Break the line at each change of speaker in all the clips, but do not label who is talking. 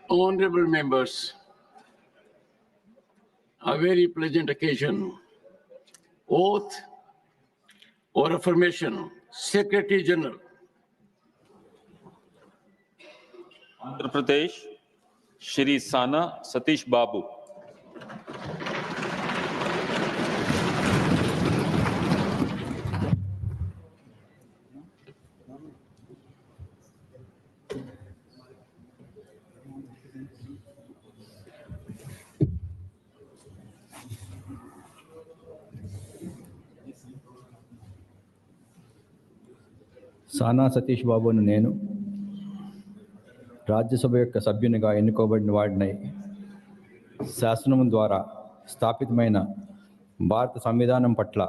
Honorable members, a very pleasant occasion. Oath or affirmation, Secretary General.
Andhra Pradesh, Shri Sana Satish Babu.
సానా సతీష్ బాబును నేను రాజ్యసభ యొక్క సభ్యునిగా ఎన్నుకోబడిన వాడినై శాసనం ద్వారా స్థాపితమైన భారత సంవిధానం పట్ల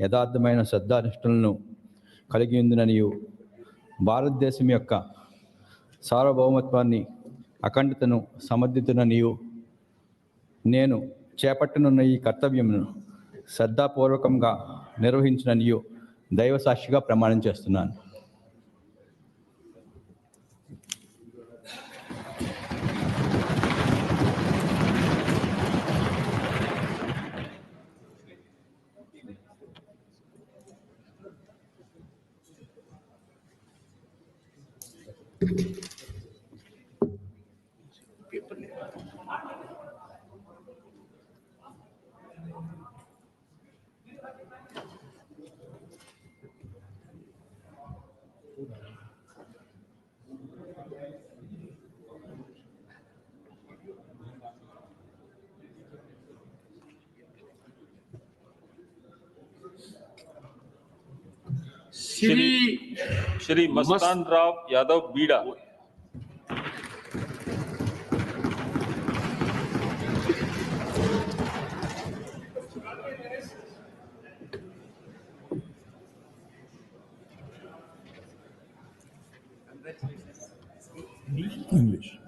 యథార్థమైన శ్రద్ధానిష్టలను కలిగి ఉందిననియు భారతదేశం యొక్క సార్వభౌమత్వాన్ని అఖండతను సమర్థితుననియు నేను చేపట్టనున్న ఈ కర్తవ్యమును శ్రద్ధాపూర్వకంగా నిర్వహించుననియు దైవ సాక్షిగా ప్రమాణం చేస్తున్నాను.
Shri Mastan Rao Yadav Bida.
English.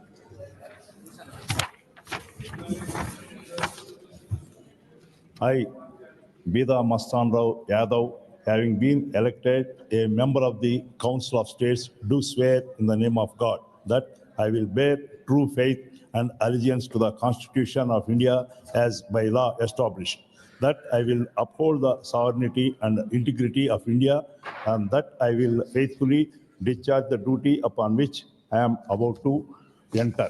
I, Bida Mastan Rao Yadav, having been elected a member of the Council of States, do swear in the name of God that I will bear true faith and allegiance to the Constitution of India as by law established, that I will uphold the sovereignty and integrity of India, and that I will faithfully discharge the duty upon which I am about to enter.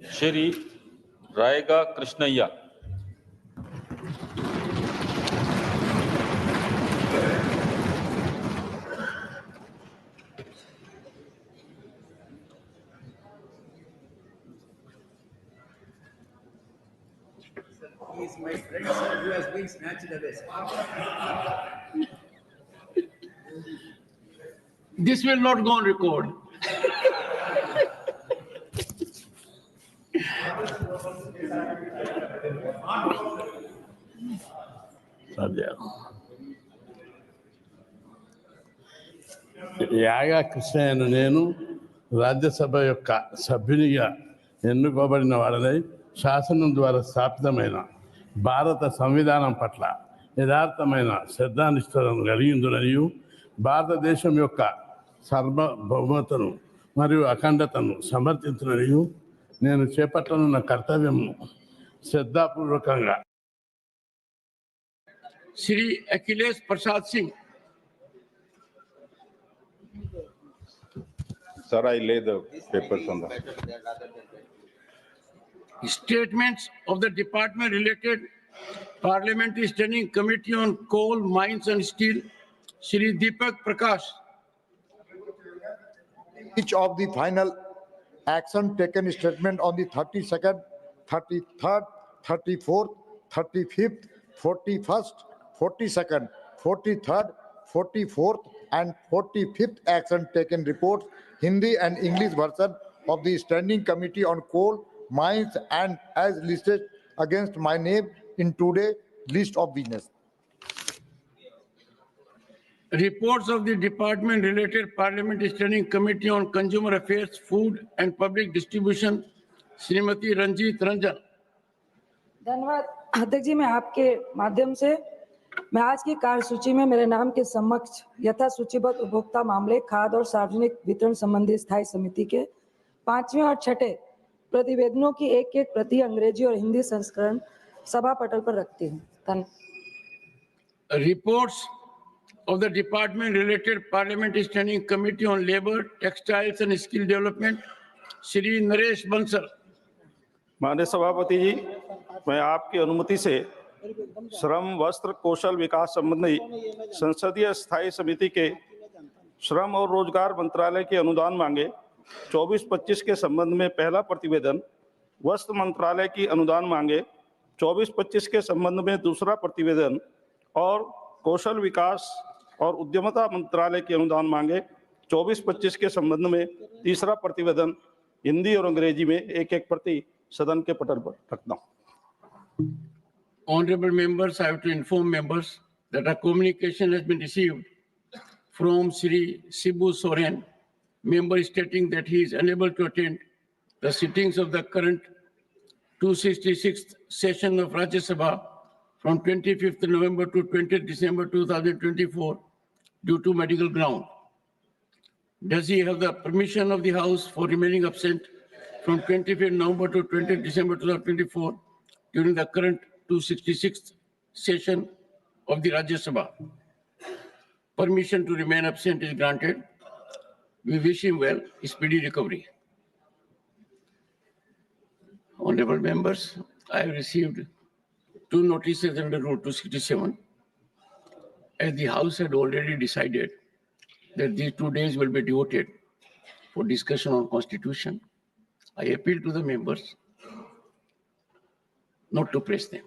Shri Raiga Krishnaya.
He is my friend, sir, who has been snatched away.
This will not go on record.
యాగా కృష్ణయ్యను నేను రాజ్యసభ యొక్క సభ్యునిగా ఎన్నుకోబడిన వాడనై శాసనం ద్వారా స్థాపితమైన భారత సంవిధానం పట్ల యథార్థమైన శ్రద్ధానిష్టలను కలిగిందుననియు భారతదేశం యొక్క సార్వభౌమతను మరియు అఖండతను సమర్థించుననియు నేను చేపట్టనున్న కర్తవ్యము శ్రద్ధాపూర్వకంగా.
Shri Akhilesh Prasad Singh.
Sir, I lay the papers on the
Statements of the department related Parliamentary Standing Committee on Coal, Mines and Steel, Shri Deepak Prakash.
Each of the final action taken statement on the 32nd, 33rd, 34th, 35th, 41st, 42nd, 43rd, 44th, and 45th action taken reports, Hindi and English version of the Standing Committee on Coal, Mines, and as listed against my name in today's list of business.
Reports of the department-related Parliamentary Standing Committee on Consumer Affairs, Food and Public Distribution, Srimati Ranjit Ranjan.
धन्यवाद अध्यक्ष जी। मैं आपके माध्यम से मैं आज की कार्यसूची में मेरे नाम के समक्ष यथा सूचीबद्ध उपभोक्ता मामले, खाद्य और सार्वजनिक वितरण संबंधी स्थायी समिति के 5वें और 6ठे प्रतिवेदनों की एक प्रति अंग्रेजी और हिंदी संस्करण सभा पटल पर रखती हूँ। धन्यवाद।
Reports of the department-related Parliamentary Standing Committee on Labour, Textiles and Skill Development, Shri Naresh Bansal.
माननीय सभापति जी, मैं आपकी अनुमति से श्रम, वस्त्र, कौशल विकास संबंधी संसदीय स्थायी समिति के श्रम और रोजगार मंत्रालय के अनुदान मांगे 24-25 के संबंध में पहला प्रतिवेदन, वस्त्र मंत्रालय की अनुदान मांगे 24-25 के संबंध में दूसरा प्रतिवेदन और कौशल विकास और उद्यमता मंत्रालय की अनुदान मांगे 24-25 के संबंध में तीसरा प्रतिवेदन हिंदी और अंग्रेजी में एक प्रति सदन के पटल पर रखता हूं।
Honorable members, I have to inform members that a communication has been received from Shri Sibu Soren, member stating that he is unable to attend the sittings of the current 266th session of Rajya Sabha from 25th November to 20th December 2024 due to medical ground. Does he have the permission of the House for remaining absent from 25th November to 20th December 2024 during the current 266th session of the Rajya Sabha? Permission to remain absent is granted. We wish him well, speedy recovery. Honorable members, I have received 2 notices under Rule 267. As the House had already decided that these 2 days will be devoted for discussion on Constitution, I appeal to the members not to press them.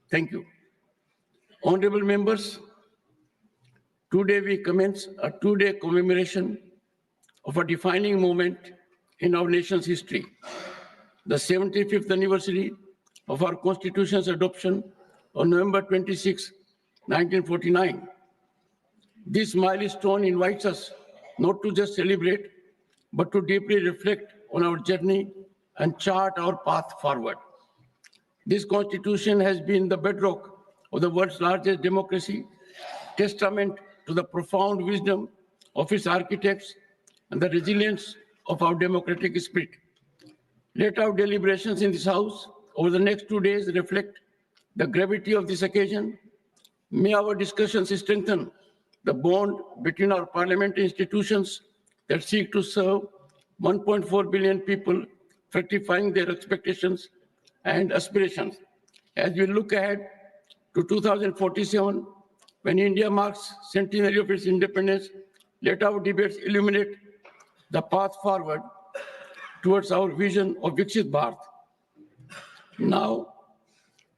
Thank you. Honorable members, today we commence a 2-day commemoration of a defining moment in our nation's history, the 75th anniversary of our Constitution's adoption on November 26, 1949. This milestone invites us not to just celebrate, but to deeply reflect on our journey and chart our path forward. This Constitution has been the bedrock of the world's largest democracy, testament to the profound wisdom of its architects and the resilience of our democratic spirit. Let our deliberations in this House over the next 2 days reflect the gravity of this occasion. May our discussions strengthen the bond between our parliamentary institutions that seek to serve 1.4 billion people, fructifying their expectations and aspirations. As we look ahead to 2047, when India marks centenary of its independence, let our debates illuminate the path forward towards our vision of Viksit Bharat. Now,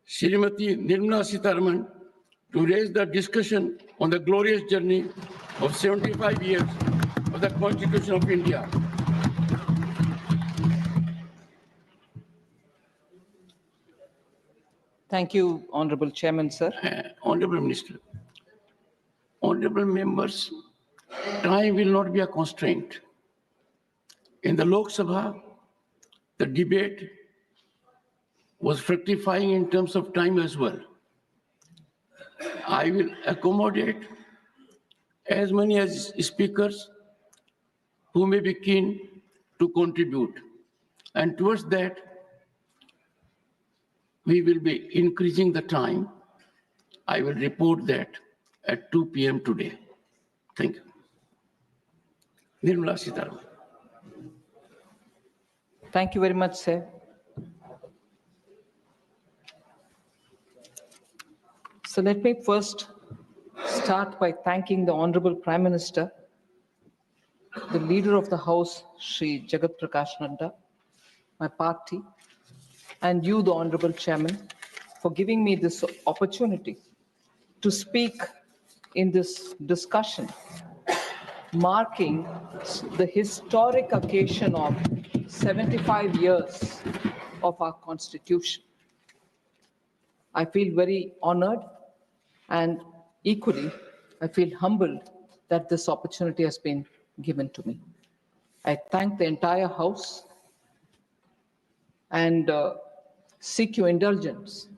Srimati Nirmala Sitharaman to raise the discussion on the glorious journey of 75 years of the Constitution of India.
Thank you, Honorable Chairman, sir.
Honorable Minister, honorable members, time will not be a constraint. In the Lok Sabha, the debate was fructifying in terms of time as well. I will accommodate as many as speakers who may be keen to contribute. And towards that, we will be increasing the time. I will report that at 2 p.m. today. Thank you. Nirmala Sitharaman.
Thank you very much, sir. So let me first start by thanking the Honorable Prime Minister, the Leader of the House, Shri Jagat Prakash Nadda, my party, and you, the Honorable Chairman, for giving me this opportunity to speak in this discussion, marking the historic occasion of 75 years of our Constitution. I feel very honored, and equally, I feel humbled that this opportunity has been given to me. I thank the entire House and seek your indulgence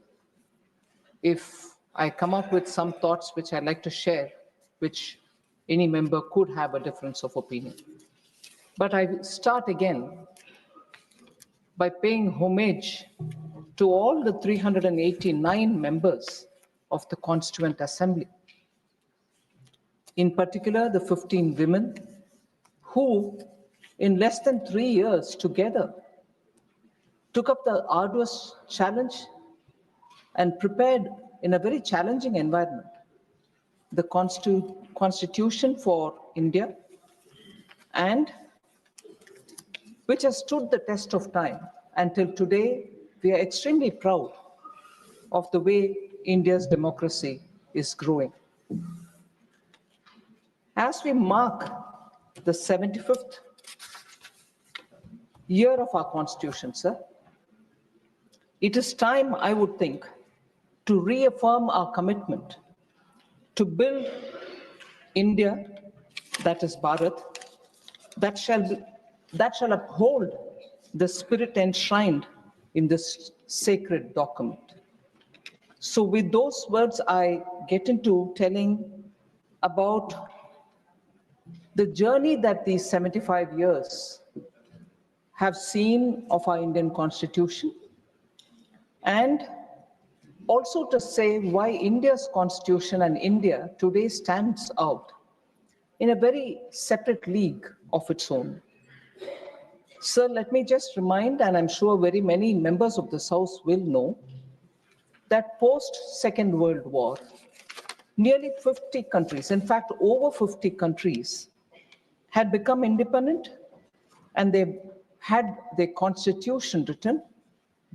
if I come up with some thoughts which I'd like to share, which any member could have a difference of opinion. But I start again by paying homage to all the 389 members of the Constituent Assembly. In particular, the 15 women who, in less than 3 years together, took up the arduous challenge and prepared in a very challenging environment the Constitution for India, and which has stood the test of time. Until today, we are extremely proud of the way India's democracy is growing. As we mark the 75th year of our Constitution, sir, it is time, I would think, to reaffirm our commitment to build India, that is Bharat, that shall uphold the spirit enshrined in this sacred document. So with those words, I get into telling about the journey that these 75 years have seen of our Indian Constitution, and also to say why India's Constitution and India today stands out in a very separate league of its own. Sir, let me just remind, and I'm sure very many members of this House will know, that post-Second World War, nearly 50 countries, in fact, over 50 countries, had become independent, and they had their constitution written,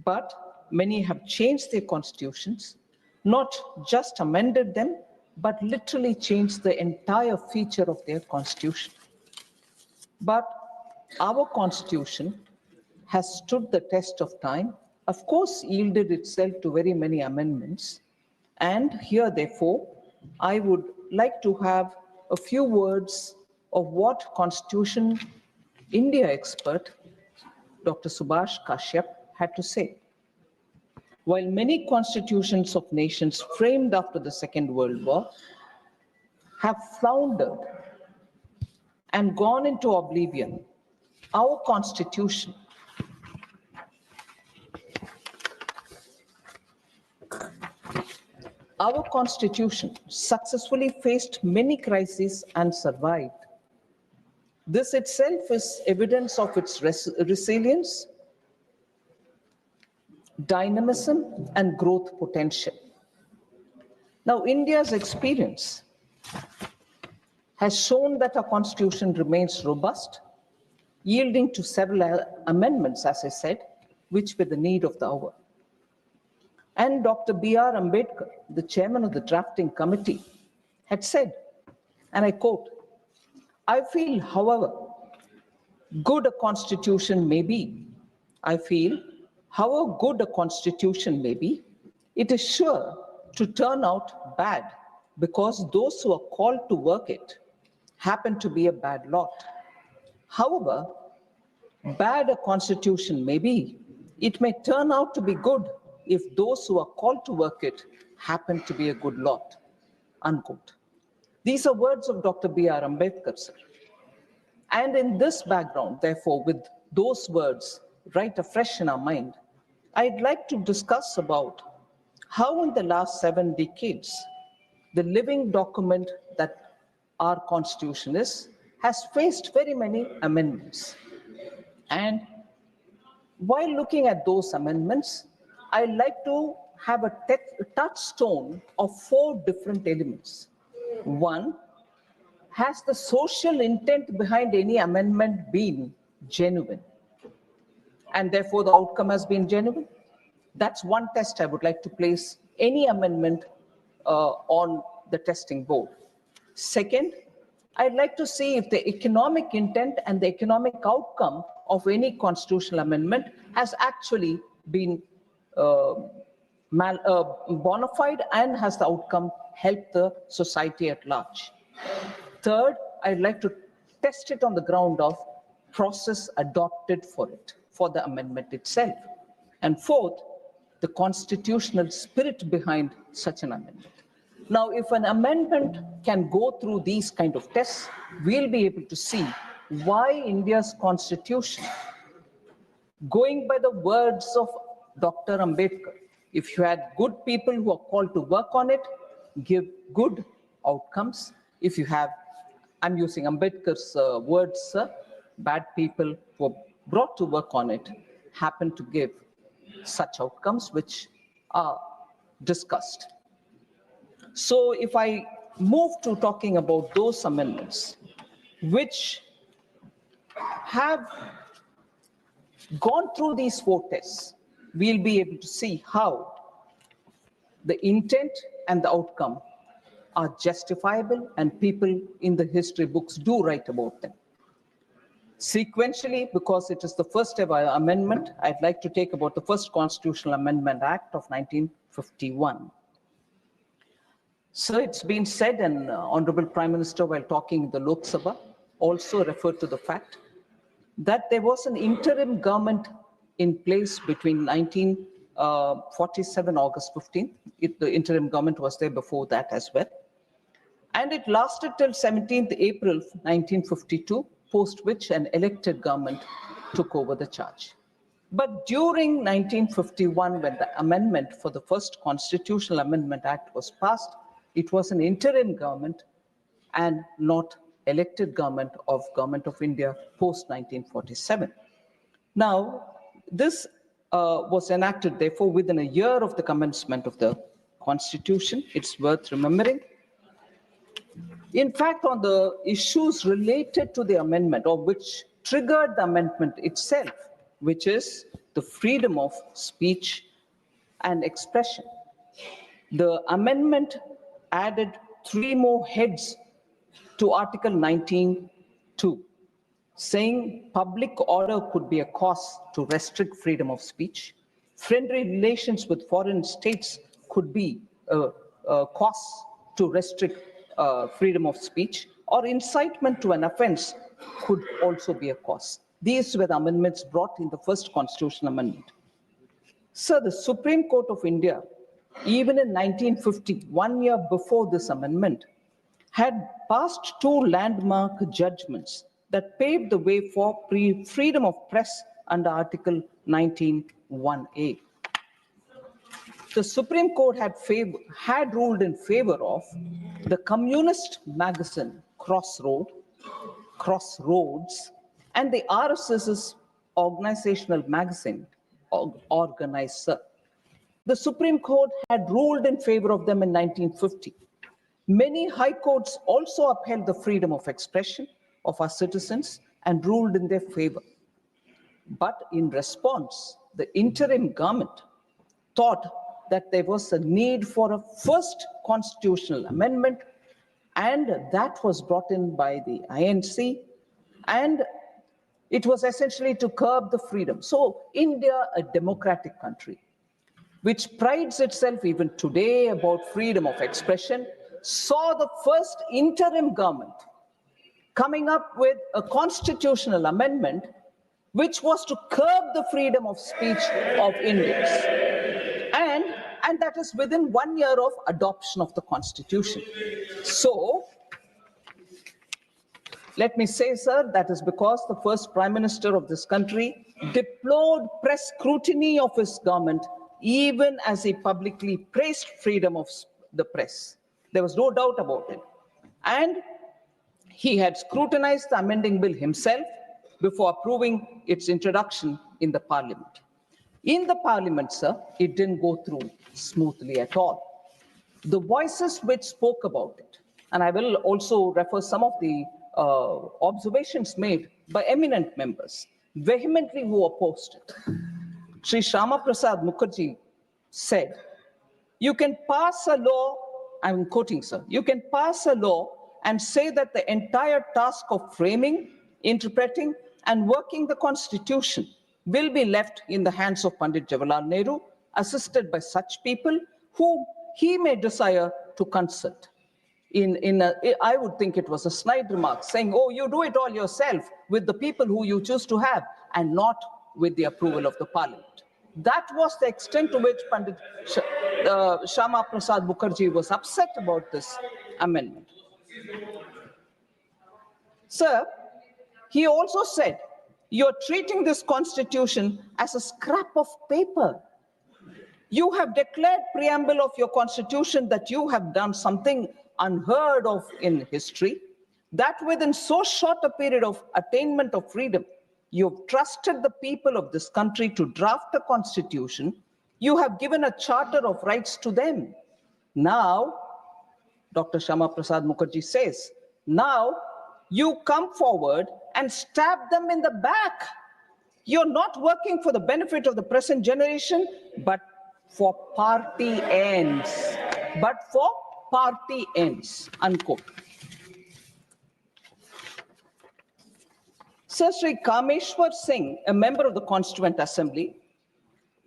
but many have changed their constitutions, not just amended them, but literally changed the entire feature of their constitution. But our constitution has stood the test of time, of course, yielded itself to very many amendments. And here, therefore, I would like to have a few words of what Constitution India expert, Dr. Subhash Kashyap, had to say. While many constitutions of nations framed after the Second World War have floundered and gone into oblivion, our Constitution successfully faced many crises and survived. This itself is evidence of its resilience, dynamism, and growth potential. Now, India's experience has shown that our Constitution remains robust, yielding to several amendments, as I said, which were the need of the hour. And Dr. B.R. Ambedkar, the chairman of the drafting committee, had said, and I quote, "I feel, however good a constitution may be, it is sure to turn out bad because those who are called to work it happen to be a bad lot. However bad a constitution may be, it may turn out to be good if those who are called to work it happen to be a good lot," unquote. These are words of Dr. B.R. Ambedkar, sir. And in this background, therefore, with those words right afresh in our mind, I'd like to discuss about how in the last 7 decades, the living document that our Constitution is, has faced very many amendments. And while looking at those amendments, I'd like to have a touchstone of 4 different elements. One, has the social intent behind any amendment been genuine? And therefore the outcome has been genuine. That's one test I would like to place any amendment on the testing board. Second, I'd like to see if the economic intent and the economic outcome of any constitutional amendment has actually been bona fide and has the outcome helped the society at large. Third, I'd like to test it on the ground of process adopted for it, for the amendment itself. And fourth, the constitutional spirit behind such an amendment. Now, if an amendment can go through these kind of tests, we'll be able to see why India's constitution, going by the words of Dr. Ambedkar, if you had good people who are called to work on it, give good outcomes. If you have, I'm using Ambedkar's words, bad people who are brought to work on it happen to give such outcomes which are discussed. So if I move to talking about those amendments which have gone through these 4 tests, we'll be able to see how the intent and the outcome are justifiable, and people in the history books do write about them. Sequentially, because it is the first ever amendment, I'd like to take about the first Constitutional Amendment Act of 1951. So it's been said, and Honorable Prime Minister, while talking in the Lok Sabha, also referred to the fact that there was an interim government in place between 1947, August 15th. The interim government was there before that as well. And it lasted till 17th April 1952, post which an elected government took over the charge. But during 1951, when the amendment for the first Constitutional Amendment Act was passed, it was an interim government and not elected government of India post 1947. Now, this was enacted, therefore, within a year of the commencement of the Constitution. It's worth remembering. In fact, on the issues related to the amendment, or which triggered the amendment itself, which is the freedom of speech and expression, the amendment added 3 more heads to Article 19(2), saying public order could be a cause to restrict freedom of speech. Friendly relations with foreign states could be a cause to restrict freedom of speech, or incitement to an offense could also be a cause. These were the amendments brought in the first Constitutional Amendment. So the Supreme Court of India, even in 1950, 1 year before this amendment, had passed 2 landmark judgments that paved the way for freedom of press under Article 19(1)(a). The Supreme Court had ruled in favor of the communist magazine Crossroads and the RSS's organizational magazine Organizer. The Supreme Court had ruled in favor of them in 1950. Many high courts also upheld the freedom of expression of our citizens and ruled in their favor. But in response, the interim government thought that there was a need for a first constitutional amendment, and that was brought in by the INC, and it was essentially to curb the freedom. So India, a democratic country, which prides itself even today about freedom of expression, saw the first interim government coming up with a constitutional amendment which was to curb the freedom of speech of Indians. And that is within 1 year of adoption of the Constitution. So, let me say, sir, that is because the first Prime Minister of this country deplored press scrutiny of his government, even as he publicly praised freedom of the press. There was no doubt about it. And he had scrutinized the amending bill himself before approving its introduction in the Parliament. In the Parliament, sir, it didn't go through smoothly at all. The voices which spoke about it, and I will also refer some of the observations made by eminent members, vehemently who opposed it. Sri Shyama Prasad Mukherjee said, you can pass a law, I'm quoting, sir, you can pass a law and say that the entire task of framing, interpreting, and working the Constitution will be left in the hands of Pandit Jawaharlal Nehru, assisted by such people whom he may desire to consult. I would think it was a snide remark saying, oh, you do it all yourself with the people who you choose to have and not with the approval of the parliament. That was the extent to which Pandit Shyama Prasad Mukherjee was upset about this amendment. Sir, he also said, you're treating this constitution as a scrap of paper. You have declared preamble of your constitution that you have done something unheard of in history, that within so short a period of attainment of freedom, you've trusted the people of this country to draft a constitution. You have given a charter of rights to them. Now, Dr. Shyama Prasad Mukherjee says, now you come forward and stab them in the back. You're not working for the benefit of the present generation, but for party ends. But for party ends, unquote. Sir Sri Kameshwar Singh, a member of the Constituent Assembly,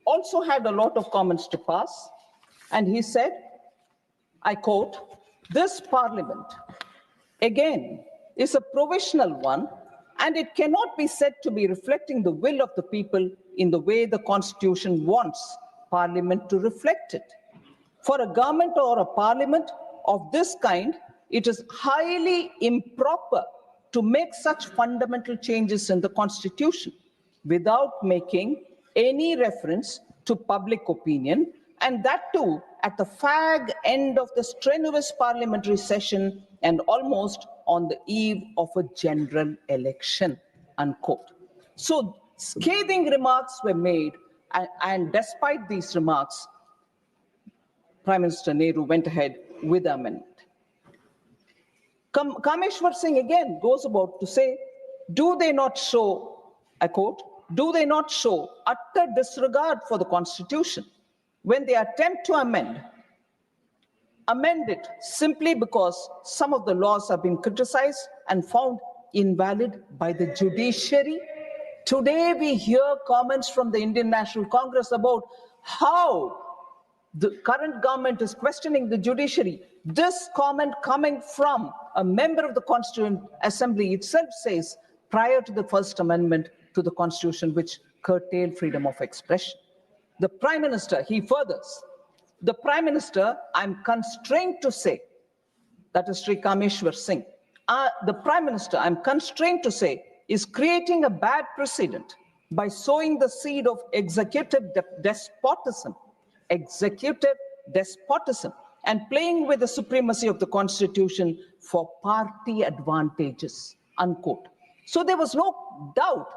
also had a lot of comments to pass, and he said, I quote, this parliament, again, is a provisional one, and it cannot be said to be reflecting the will of the people in the way the Constitution wants Parliament to reflect it. For a government or a parliament of this kind, it is highly improper to make such fundamental changes in the Constitution without making any reference to public opinion, and that too at the fag end of the strenuous parliamentary session and almost on the eve of a general election, unquote. So scathing remarks were made, and despite these remarks, Prime Minister Nehru went ahead with the amendment. Kameshwar Singh again goes about to say, do they not show, I quote, do they not show utter disregard for the Constitution when they attempt to amend it simply because some of the laws have been criticized and found invalid by the judiciary? Today we hear comments from the Indian National Congress about how the current government is questioning the judiciary. This comment coming from a member of the Constituent Assembly itself says, prior to the First Amendment to the Constitution, which curtailed freedom of expression. The Prime Minister, he furthers, the Prime Minister, I'm constrained to say, that is Sri Kameshwar Singh, the Prime Minister, I'm constrained to say, is creating a bad precedent by sowing the seed of executive despotism, and playing with the supremacy of the Constitution for party advantages, unquote. So there was no doubt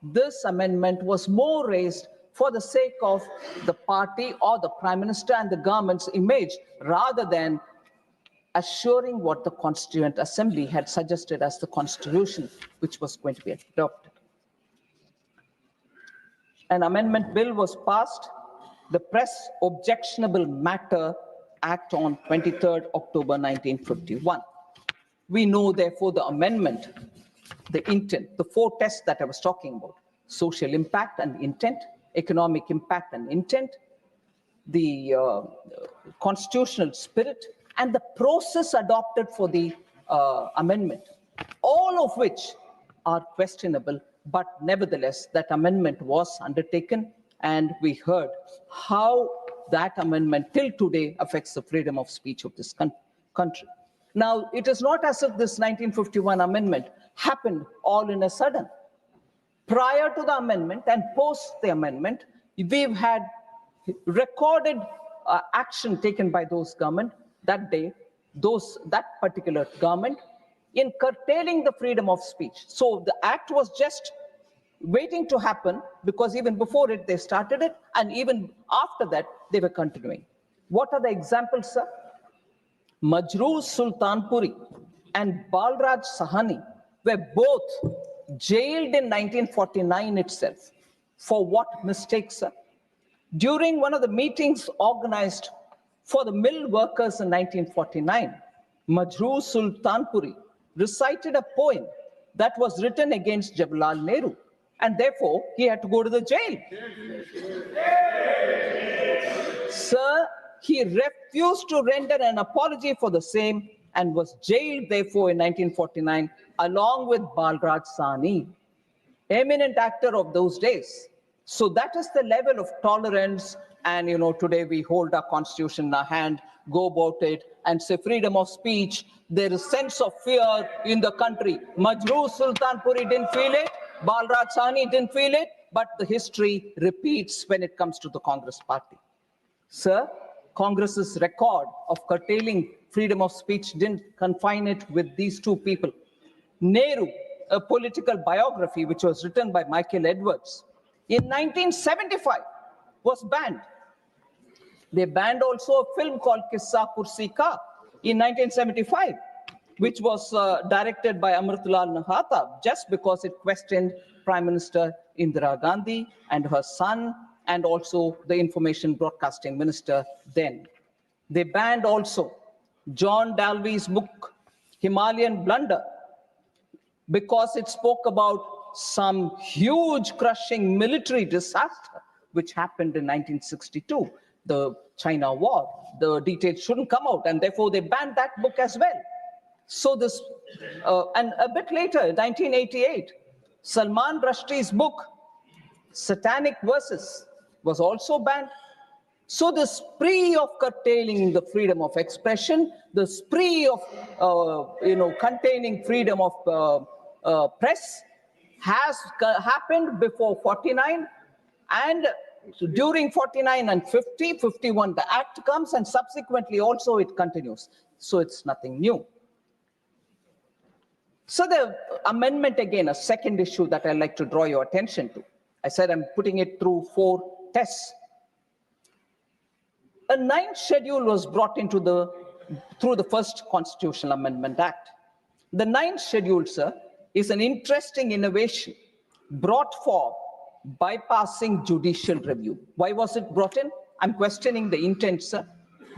this amendment was more raised for the sake of the party or the Prime Minister and the government's image, rather than assuring what the Constituent Assembly had suggested as the Constitution, which was going to be adopted. An amendment bill was passed, the Press Objectionable Matter Act on 23rd October 1951. We know, therefore, the amendment, the intent, the four tests that I was talking about: social impact and intent, economic impact and intent, the constitutional spirit, and the process adopted for the amendment, all of which are questionable, but nevertheless, that amendment was undertaken, and we heard how that amendment till today affects the freedom of speech of this country. Now, it is not as if this 1951 amendment happened all in a sudden. Prior to the amendment and post the amendment, we've had recorded action taken by those government that day, that particular government, in curtailing the freedom of speech. So the act was just waiting to happen, because even before it, they started it, and even after that, they were continuing. What are the examples, sir? Majroor Sultanpuri and Balraj Sahani were both jailed in 1949 itself. For what mistakes, sir? During one of the meetings organized for the mill workers in 1949, Majroor Sultanpuri recited a poem that was written against Jawaharlal Nehru, and therefore he had to go to the jail. Sir, he refused to render an apology for the same and was jailed, therefore, in 1949, along with Balraj Sahni, eminent actor of those days. So that is the level of tolerance. And, today we hold our constitution in our hand, go about it and say freedom of speech. There is sense of fear in the country. Majroor Sultanpuri didn't feel it. Balraj Sahni didn't feel it. But the history repeats when it comes to the Congress party. Sir, Congress's record of curtailing freedom of speech didn't confine it with these two people. Nehru, a political biography which was written by Michael Edwards, in 1975 was banned. They banned also a film called Kissa Kursi Ka in 1975, which was directed by Amritlal Nahata, just because it questioned Prime Minister Indira Gandhi and her son, and also the information broadcasting minister then. They banned also John Dalby's book, Himalayan Blunder, because it spoke about some huge crushing military disaster which happened in 1962, the China War. The details shouldn't come out, and therefore they banned that book as well. So this, and a bit later, 1988, Salman Rushdie's book, Satanic Verses, was also banned. So the spree of curtailing the freedom of expression, the spree of containing freedom of press has happened before 49, and during 49 and 50, 51, the act comes, and subsequently also it continues. So it's nothing new. So the amendment, again, a second issue that I'd like to draw your attention to. I said I'm putting it through 4 tests. A 9th schedule was brought into through the first Constitutional Amendment Act. The 9th schedule, sir, is an interesting innovation brought for bypassing judicial review. Why was it brought in? I'm questioning the intent, sir,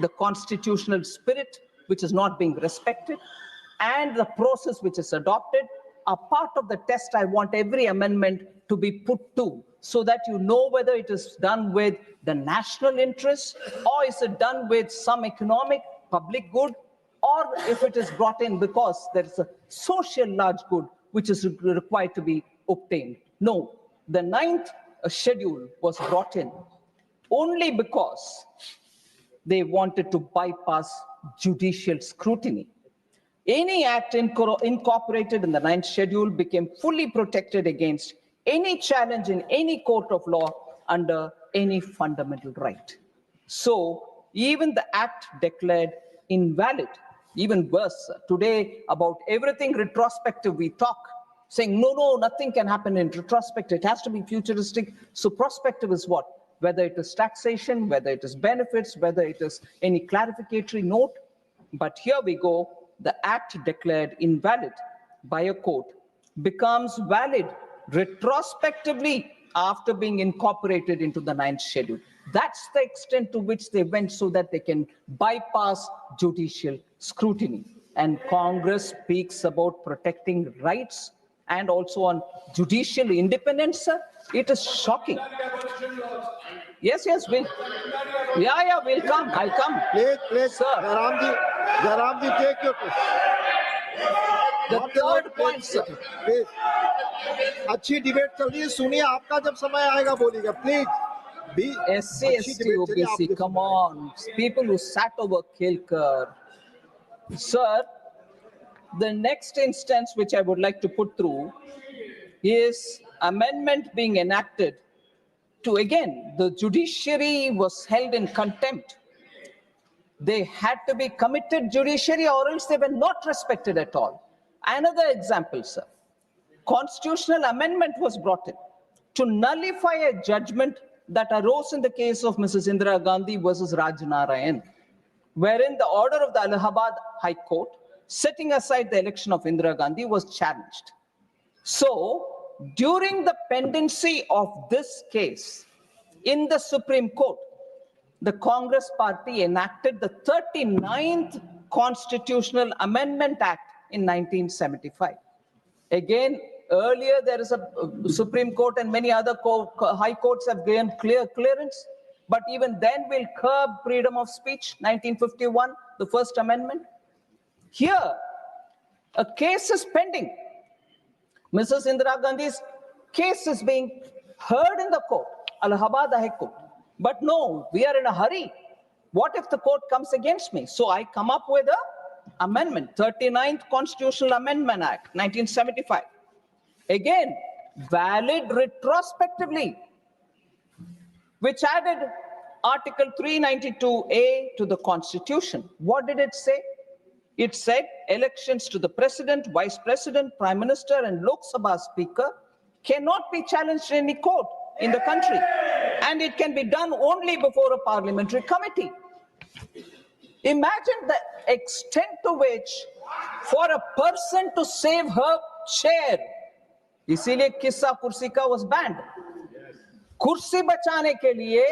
the constitutional spirit, which is not being respected, and the process which is adopted are part of the test I want every amendment to be put to, so that you know whether it is done with the national interest, or is it done with some economic public good, or if it is brought in because there is a social large good which is required to be obtained. No, the 9th schedule was brought in only because they wanted to bypass judicial scrutiny. Any act incorporated in the 9th schedule became fully protected against any challenge in any court of law under any fundamental right. So even the act declared invalid, even worse, today about everything retrospective we talk, saying no, nothing can happen in retrospective, it has to be futuristic. So prospective is what? Whether it is taxation, whether it is benefits, whether it is any clarificatory note. But here we go, the act declared invalid by a court becomes valid retrospectively after being incorporated into the 9th schedule. That's the extent to which they went, so that they can bypass judicial scrutiny. And Congress speaks about protecting rights and also on judicial independence, sir. It is shocking. Yes, we'll come. I'll come.
Please,
sir.
Jaramji, take your question.
The third point, sir.
Please. अच्छी debate चल रही है, सुनिए, आपका जब समय आएगा बोलिएगा, please.
SC, ST, OBC, come on, people who sat over Kelkar. Sir, the next instance which I would like to put through is amendment being enacted to, again, the judiciary was held in contempt. They had to be committed judiciary, or else they were not respected at all. Another example, sir. Constitutional amendment was brought in to nullify a judgment that arose in the case of Mrs. Indira Gandhi versus Raj Narayan, wherein the order of the Allahabad High Court setting aside the election of Indira Gandhi was challenged. So, during the pendency of this case, in the Supreme Court, the Congress party enacted the 39th Constitutional Amendment Act in 1975. Again, earlier there is a Supreme Court and many other high courts have given clearance, but even then we'll curb freedom of speech, 1951, the First Amendment. Here, a case is pending. Mrs. Indira Gandhi's case is being heard in the court, Allahabad High Court. But no, we are in a hurry. What if the court comes against me? So I come up with an amendment, 39th Constitutional Amendment Act, 1975. Again, valid retrospectively, which added Article 392A to the Constitution. What did it say? It said elections to the President, Vice President, Prime Minister, and Lok Sabha Speaker cannot be challenged in any court in the country, and it can be done only before a parliamentary committee. Imagine the extent to which, for a person to save her chair, इसीलिए किस्सा कुर्सी का was banned. कुर्सी बचाने के लिए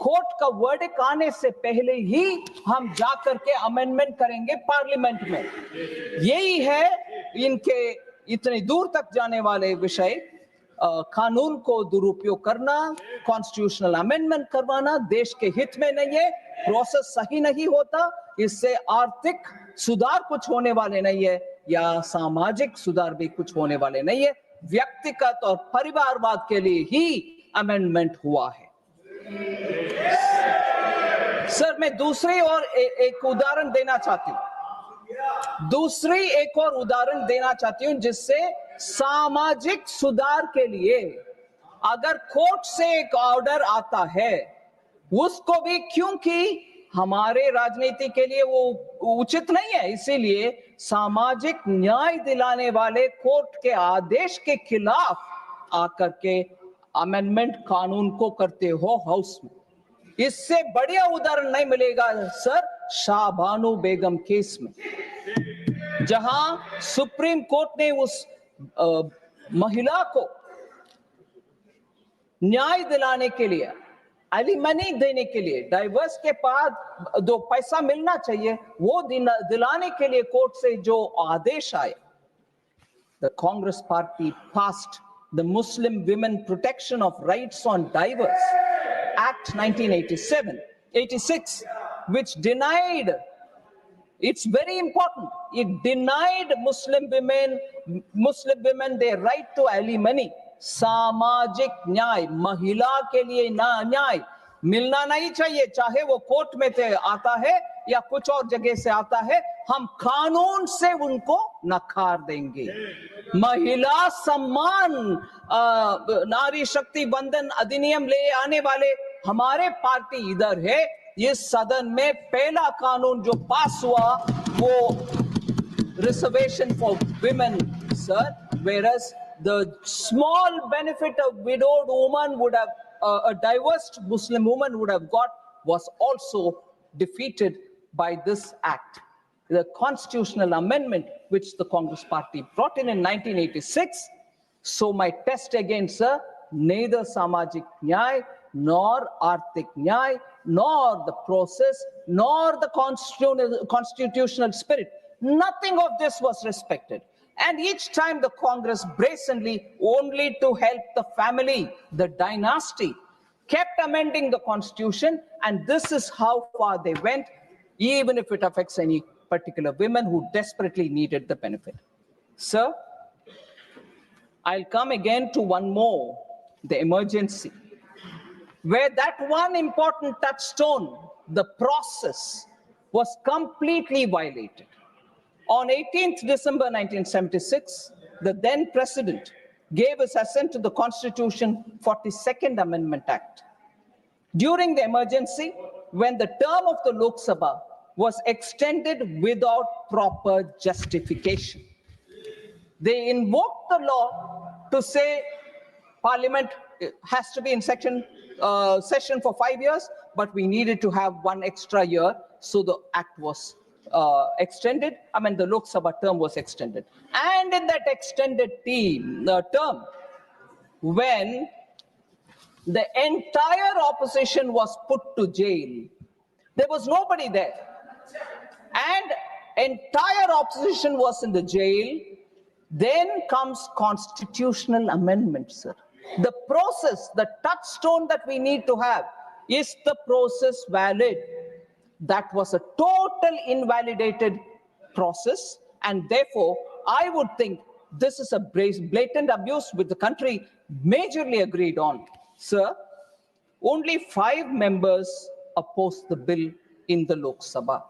court का verdict आने से पहले ही हम जाकर के अमेंडमेंट करेंगे पार्लियामेंट में. यही है इनके इतने दूर तक जाने वाले विषय, कानून को दुरुपयोग करना, कॉन्स्टिट्यूशनल अमेंडमेंट करवाना देश के हित में नहीं है, प्रोसेस सही नहीं होता, इससे आर्थिक सुधार कुछ होने वाले नहीं है या सामाजिक सुधार भी कुछ होने वाले नहीं है. व्यक्तिगत और परिवारवाद के लिए ही अमेंडमेंट हुआ है. सर, मैं दूसरी और एक उदाहरण देना चाहती हूं. दूसरी एक और उदाहरण देना चाहती हूं जिससे सामाजिक सुधार के लिए अगर कोर्ट से एक ऑर्डर आता है उसको भी, क्योंकि हमारे राजनीति के लिए वो उचित नहीं है, इसीलिए सामाजिक न्याय दिलाने वाले कोर्ट के आदेश के खिलाफ आकर के अमेंडमेंट कानून को करते हो हाउस में. इससे बढ़िया उदाहरण नहीं मिलेगा सर शाहबानू बेगम केस में, जहां सुप्रीम कोर्ट ने उस महिला को न्याय दिलाने के लिए, एलिमनी देने के लिए, डाइवर्स के बाद जो पैसा मिलना चाहिए वो दिलाने के लिए कोर्ट से जो आदेश आए, the Congress party passed the Muslim Women Protection of Rights on Divorce Act 1986, which denied, it's very important, it denied Muslim women their right to alimony. सामाजिक न्याय, महिला के लिए न्याय मिलना नहीं चाहिए, चाहे वो कोर्ट में से आता है या कुछ और जगह से आता है, हम कानून से उनको नकार देंगे. महिला सम्मान नारी शक्ति बंधन अधिनियम ले आने वाले हमारे पार्टी इधर है. इस सदन में पहला कानून जो पास हुआ वो reservation for women sir, whereas the small benefit a widowed woman would have, a divorced Muslim woman would have got, was also defeated by this act. The constitutional amendment which the Congress party brought in 1986. So my test again, sir, neither samajik nyay, nor arthik nyay, nor the process, nor the constitutional spirit, nothing of this was respected. And each time the Congress brazenly, only to help the family, the dynasty, kept amending the constitution, and this is how far they went, even if it affects any particular women who desperately needed the benefit. Sir, I'll come again to one more, the emergency, where that one important touchstone, the process, was completely violated. On 18th December 1976, the then president gave his assent to the Constitution 42nd Amendment Act. During the emergency, when the term of the Lok Sabha was extended without proper justification, they invoked the law to say Parliament has to be in session for 5 years, but we needed to have one extra year, so the act was extended. I mean, the Lok Sabha term was extended. And in that extended term, when The entire opposition was put to jail. There was nobody there. And entire opposition was in the jail. Then comes constitutional amendment, sir. The process, the touchstone that we need to have, is the process valid? That was a total invalidated process, and therefore I would think this is a blatant abuse which the country majorly agreed on. Sir, only 5 members opposed the bill in the Lok Sabha.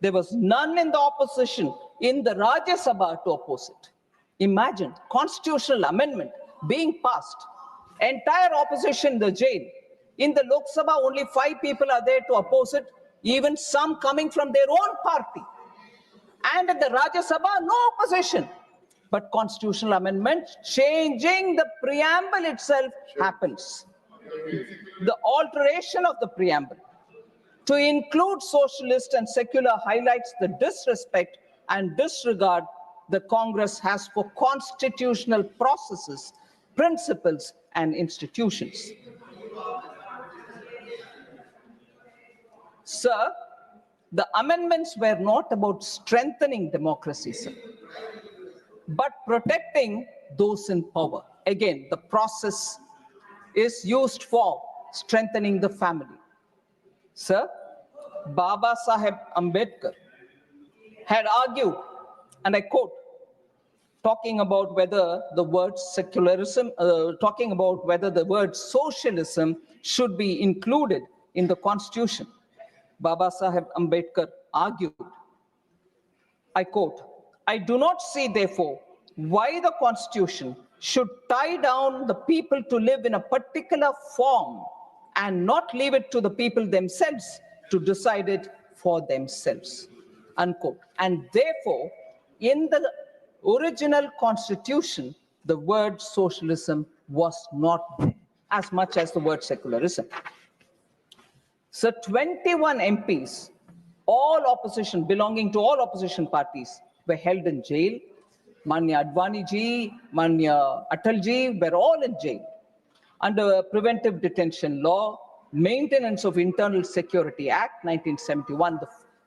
There was none in the opposition in the Rajya Sabha to oppose it. Imagine, constitutional amendment being passed, entire opposition in the jail. In the Lok Sabha, only 5 people are there to oppose it, even some coming from their own party. And in the Rajya Sabha, no opposition. But constitutional amendment, changing the preamble itself happens. The alteration of the preamble to include socialist and secular highlights the disrespect and disregard the Congress has for constitutional processes, principles, and institutions. Sir, the amendments were not about strengthening democracy, sir, but protecting those in power. Again, the process is used for strengthening the family. Sir, Baba Saheb Ambedkar had argued, and I quote, talking about whether the word secularism, talking about whether the word socialism should be included in the constitution. Baba Saheb Ambedkar argued, I quote, I do not see, therefore, why the constitution should tie down the people to live in a particular form and not leave it to the people themselves to decide it for themselves, unquote. And therefore, in the original constitution, the word socialism was not there, as much as the word secularism. So 21 MPs, all opposition, belonging to all opposition parties, were held in jail. Manya Advani ji, Manya Atal ji were all in jail under Preventive Detention Law, Maintenance of Internal Security Act, 1971,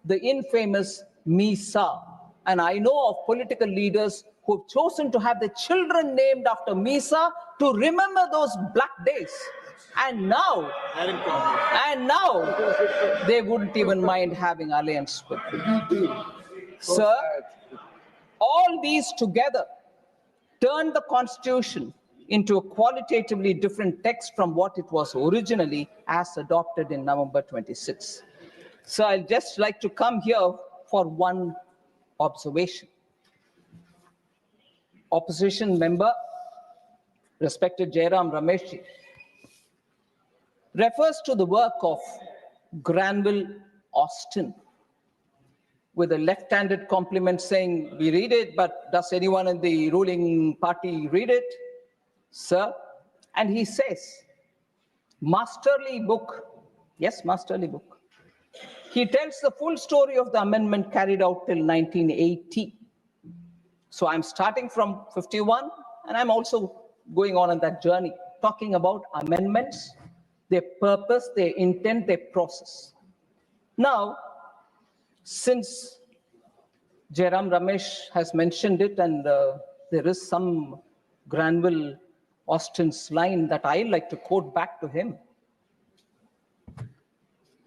the infamous MISA. And I know of political leaders who have chosen to have their children named after MISA to remember those black days. And now they wouldn't even mind having alliance with them. Sir, all these together turned the constitution into a qualitatively different text from what it was originally as adopted in November 26. So I'd just like to come here for one observation. Opposition member, respected Jairam Rameshji, refers to the work of Granville Austin with a left-handed compliment saying, we read it, but does anyone in the ruling party read it? Sir, and he says, masterly book. Yes, masterly book. He tells the full story of the amendment carried out till 1980. So I'm starting from 51, and I'm also going on that journey, talking about amendments, their purpose, their intent, their process. Now, since Jairam Ramesh has mentioned it, and there is some Granville Austin's line that I like to quote back to him.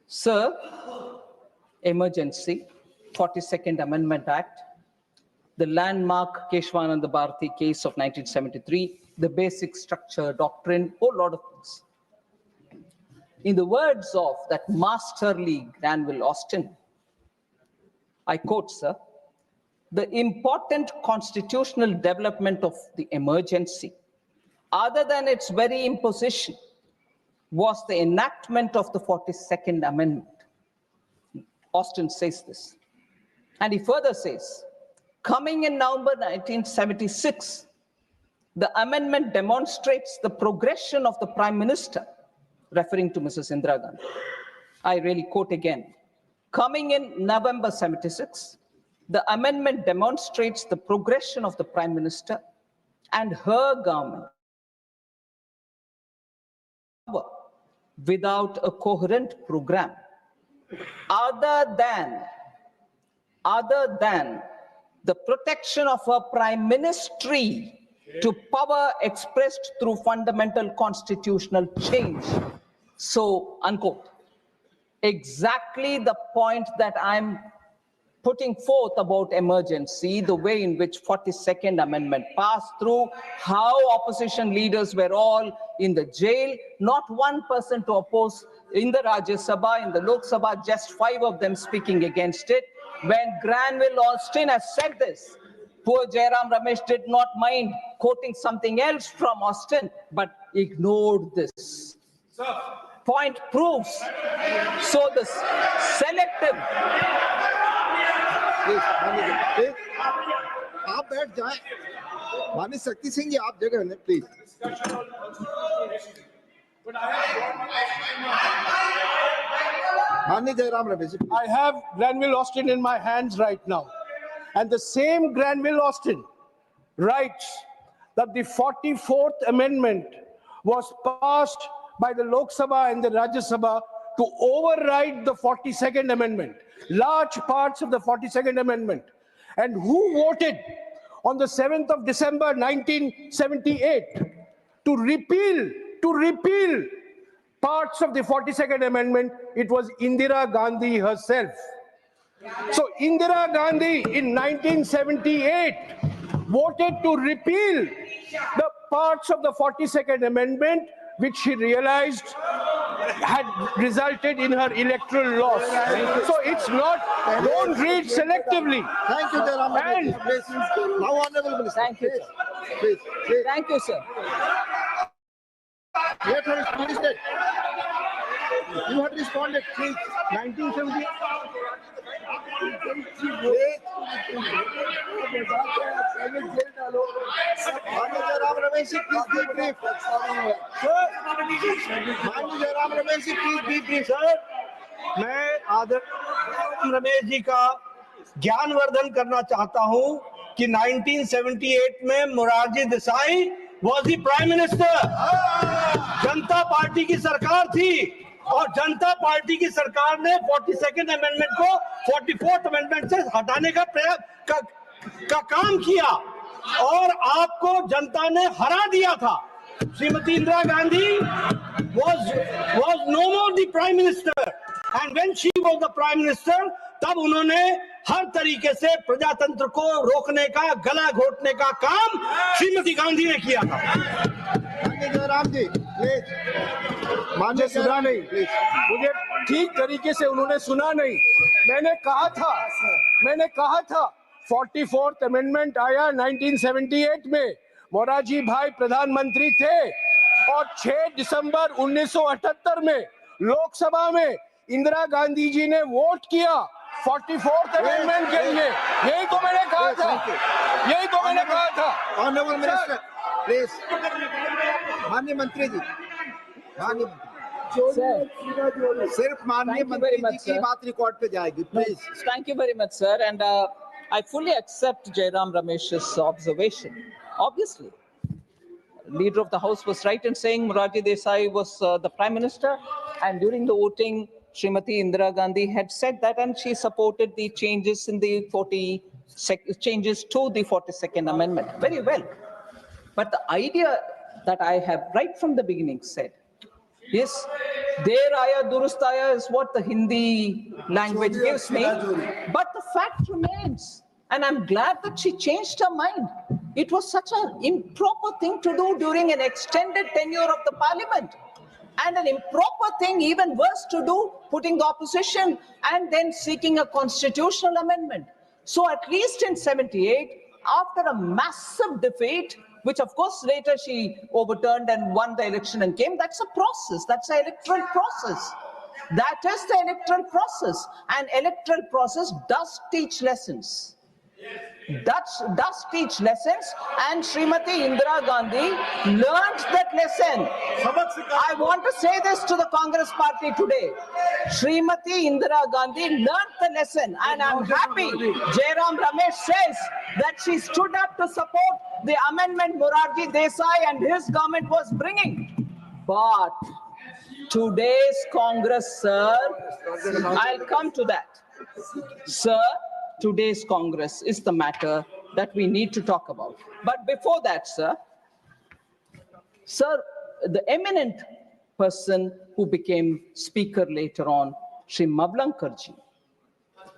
Sir, emergency, 42nd Amendment Act, the landmark Keshwananda Bharati case of 1973, the basic structure doctrine, whole lot of things. In the words of that masterly Granville Austin, I quote, sir, the important constitutional development of the emergency, other than its very imposition, was the enactment of the 42nd Amendment. Austin says this. And he further says, coming in November 1976, the amendment demonstrates the progression of the Prime Minister, referring to Mrs. Indira Gandhi. I really quote again. Coming in November 76, the amendment demonstrates the progression of the Prime Minister and her government without a coherent program other than the protection of her prime ministry to power expressed through fundamental constitutional change. So, unquote. Exactly the point that I'm putting forth about emergency, the way in which 42nd Amendment passed through, how opposition leaders were all in the jail, not one person to oppose in the Rajya Sabha, in the Lok Sabha, just 5 of them speaking against it. When Granville Austin has said this, poor Jairam Ramesh did not mind quoting something else from Austin, but ignored this. Point proves. So the selective.
आप बैठ जाएं, माननीय शक्ति सिंह जी आप जगह लें please. माननीय Jairam Ramesh ji.
I have Granville Austin in my hands right now, and the same Granville Austin writes that the 44th Amendment was passed by the Lok Sabha and the Rajya Sabha to override the 42nd Amendment, large parts of the 42nd Amendment. And who voted on the 7th of December 1978 to repeal parts of the 42nd Amendment? It was Indira Gandhi herself. So Indira Gandhi in 1978 voted to repeal the parts of the 42nd Amendment which she realized had resulted in her electoral loss. So it's not, don't read selectively.
Thank you, Jairam. Please, now honorable minister.
Thank you, sir.
Please.
Thank you, sir.
Let her respond. You had responded, please. 1970. Jairam Ramesh ji, please be brief. Jairam Ramesh ji, please be brief.
Sir, मैं आदरणीय रमेश जी का ज्ञानवर्धन करना चाहता हूं कि 1978 में Morarji Desai was the prime minister. Janata party की सरकार थी और जनता पार्टी की सरकार ने 42nd अमेंडमेंट को 44th अमेंडमेंट से हटाने का काम किया और आपको जनता ने हरा दिया था। Shrimati Indira Gandhi was no more the prime minister, and when she was the prime minister, तब उन्होंने हर तरीके से प्रजातंत्र को रोकने का, गला घोटने का काम श्रीमती गांधी ने किया था।
जयराम जी, प्लीज।
मुझे सुना नहीं, मुझे ठीक तरीके से उन्होंने सुना नहीं। मैंने कहा था 44th अमेंडमेंट आया 1978 में, मोरारजी भाई प्रधानमंत्री थे और 6 दिसंबर 1978 में लोकसभा में इंदिरा गांधी जी ने वोट किया 44th अमेंडमेंट के लिए। यही तो मैंने कहा था।
Honourable minister, please. माननीय मंत्री जी, सिर्फ माननीय मंत्री जी की बात रिकॉर्ड पे जाएगी, please.
Thank you very much, sir. And I fully accept Jairam Ramesh's observation. Obviously, Leader of the House was right in saying Morarji Desai was the Prime Minister, and during the voting, Srimati Indira Gandhi had said that, and she supported the changes in the changes to the 42nd Amendment. Very well. But the idea that I have right from the beginning said is, Der Aya Durust Aya is what the Hindi language gives me. But the fact remains, and I'm glad that she changed her mind. It was such an improper thing to do during an extended tenure of the parliament. And an improper thing, even worse to do, putting the opposition and then seeking a constitutional amendment. So at least in 78, after a massive defeat, which of course later she overturned and won the election and came, that's a process, that's an electoral process. That is the electoral process. And electoral process does teach lessons. Does teach lessons, and Srimati Indira Gandhi learned that lesson. I want to say this to the Congress party today. Srimati Indira Gandhi learned the lesson, and I'm happy Jairam Ramesh says that she stood up to support the amendment Morarji Desai and his government was bringing. But Today's Congress, sir, I'll come to that. Sir, today's Congress is the matter that we need to talk about. But before that, sir, the eminent person who became speaker later on, Shri Mallikarjun,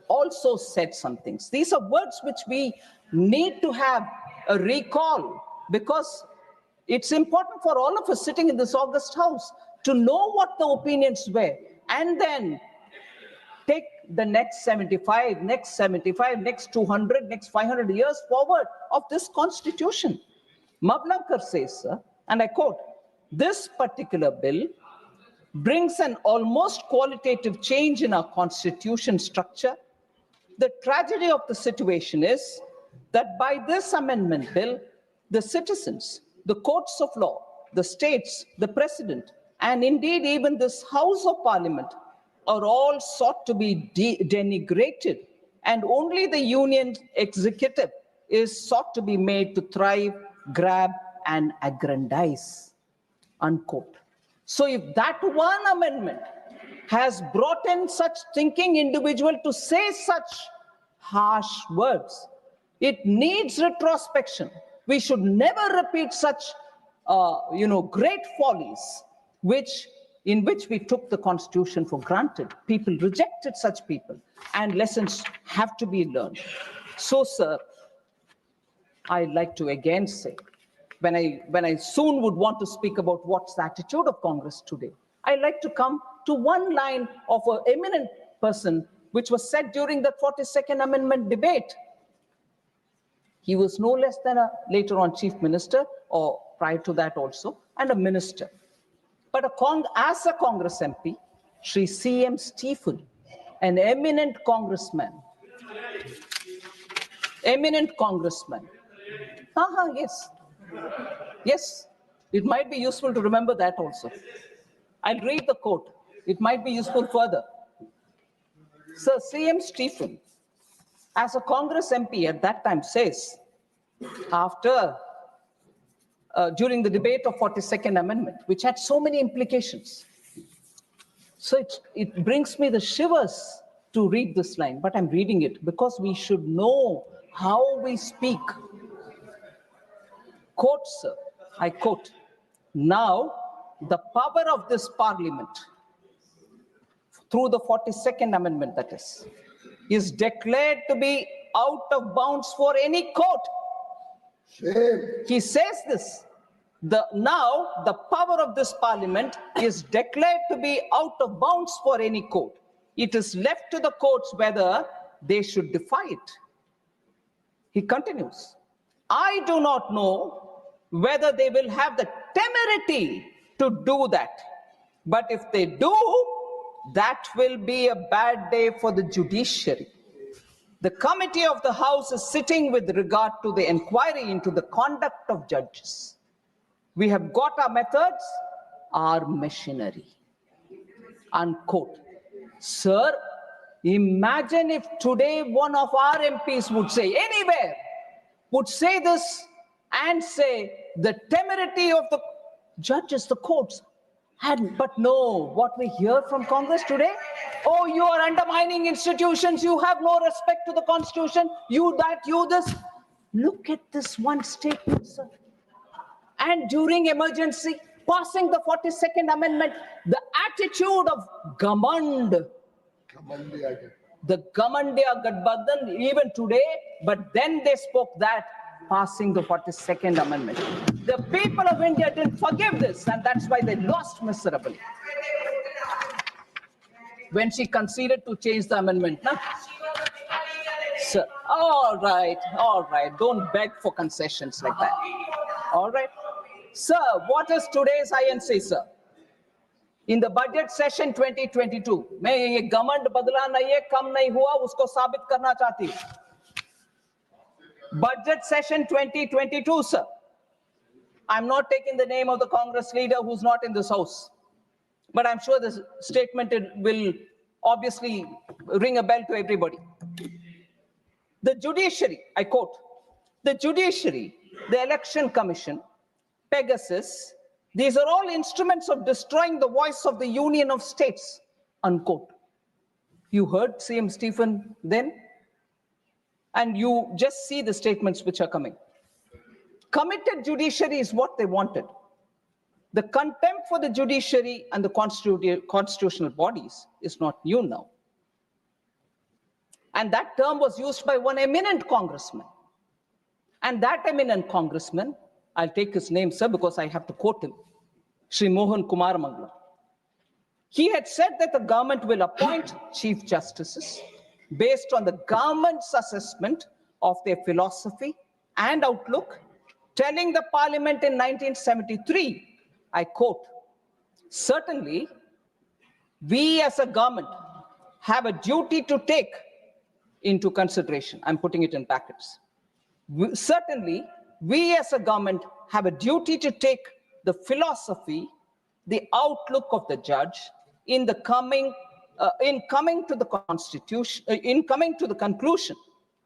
also said some things. These are words which we need to have a recall, because it's important for all of us sitting in this august house to know what the opinions were, and then take the next 75, next 200, next 500 years forward of this constitution. Mallikarjun says, sir, and I quote, "This particular bill brings an almost qualitative change in our constitution structure. The tragedy of the situation is that by this amendment bill, the citizens, the courts of law, the states, the president, and indeed even this House of Parliament are all sought to be denigrated, and only the union executive is sought to be made to thrive, grab, and aggrandize," unquote. So if that one amendment has brought in such thinking individual to say such harsh words, it needs retrospection. We should never repeat such, great follies, in which we took the constitution for granted. People rejected such people, and lessons have to be learned. So, sir, I'd like to again say, when I soon would want to speak about what's the attitude of Congress today, I'd like to come to one line of an eminent person, which was said during the 42nd Amendment debate. He was no less than later on chief minister, or prior to that also, and a minister. But as a Congress MP, Sri C.M. Stephen, an eminent congressman. Yes, it might be useful to remember that also. I'll read the quote. It might be useful further. Sir C.M. Stephen, as a Congress MP at that time, says, during the debate of 42nd Amendment, which had so many implications. So it brings me the shivers to read this line, but I'm reading it because we should know how we speak. Quote, sir, I quote, "Now the power of this parliament, through the 42nd Amendment that is declared to be out of bounds for any court." He says this, now the power of this parliament is declared to be out of bounds for any court. It is left to the courts whether they should defy it. He continues, "I do not know whether they will have the temerity to do that. But if they do, that will be a bad day for the judiciary. The committee of the House is sitting with regard to the inquiry into the conduct of judges. We have got our methods, our machinery." Unquote. Sir, imagine if today one of our MPs would say, anywhere, would say this and say the temerity of the judges, the courts. But no, what we hear from Congress today, oh, you are undermining institutions, you have no respect to the Constitution, you that, you this. Look at this one statement, sir. And during emergency, passing the 42nd Amendment, the attitude of Gamand, the Gamandiya Gadbadhan, even today, but then they spoke that, passing the 42nd Amendment. The people of India didn't forgive this, and that's why they lost miserably. When she conceded to change the amendment, no? Sir, all right, don't beg for concessions like that. All right. Sir, what is today's INC, sir? In the budget session 2022, मैं ये गमंड बदला नहीं है, कम नहीं हुआ, उसको साबित करना चाहती हूँ. Budget session 2022, sir. I'm not taking the name of the Congress leader who's not in this house, but I'm sure this statement will obviously ring a bell to everybody. The judiciary, I quote, the judiciary, the election commission, Pegasus, These are all instruments of destroying the voice of the Union of States, unquote. You heard CM Stephen then, and you just see the statements which are coming. Committed judiciary is what they wanted. The contempt for the judiciary and the constitutional bodies is not new now. And that term was used by one eminent congressman. And that eminent congressman, I'll take his name, sir, because I have to quote him, Shri Mohan Kumar Mangala. He had said that the government will appoint chief justices based on the government's assessment of their philosophy and outlook, telling the parliament in 1973, I quote, certainly, we as a government have a duty to take into consideration, I'm putting it in brackets. Certainly, we as a government have a duty to take the philosophy, the outlook of the judge in coming to the conclusion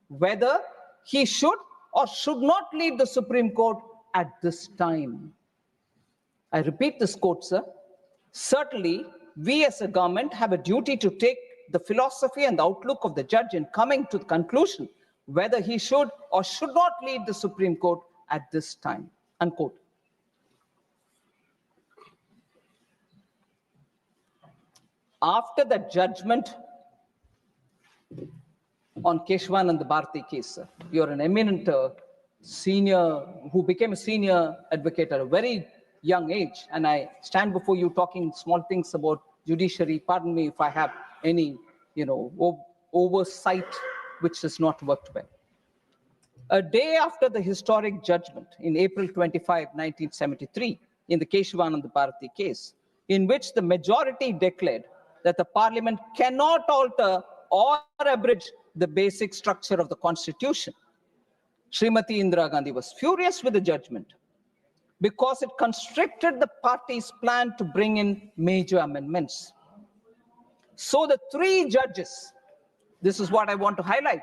whether he should or should not lead the Supreme Court at this time. I repeat this quote, sir. Certainly, we as a government have a duty to take the philosophy and the outlook of the judge in coming to the conclusion whether he should or should not lead the Supreme Court at this time, unquote. After the judgment on Keshwanand Bharati case, sir, you're an eminent senior who became a senior advocate at a very young age, and I stand before you talking small things about judiciary. Pardon me if I have any, oversight which has not worked well. A day after the historic judgment in April 25, 1973, in the Keshwanand Bharati case, in which the majority declared that the parliament cannot alter or abridge the basic structure of the constitution, Srimati Indira Gandhi was furious with the judgment because it constricted the party's plan to bring in major amendments. So the three judges, this is what I want to highlight,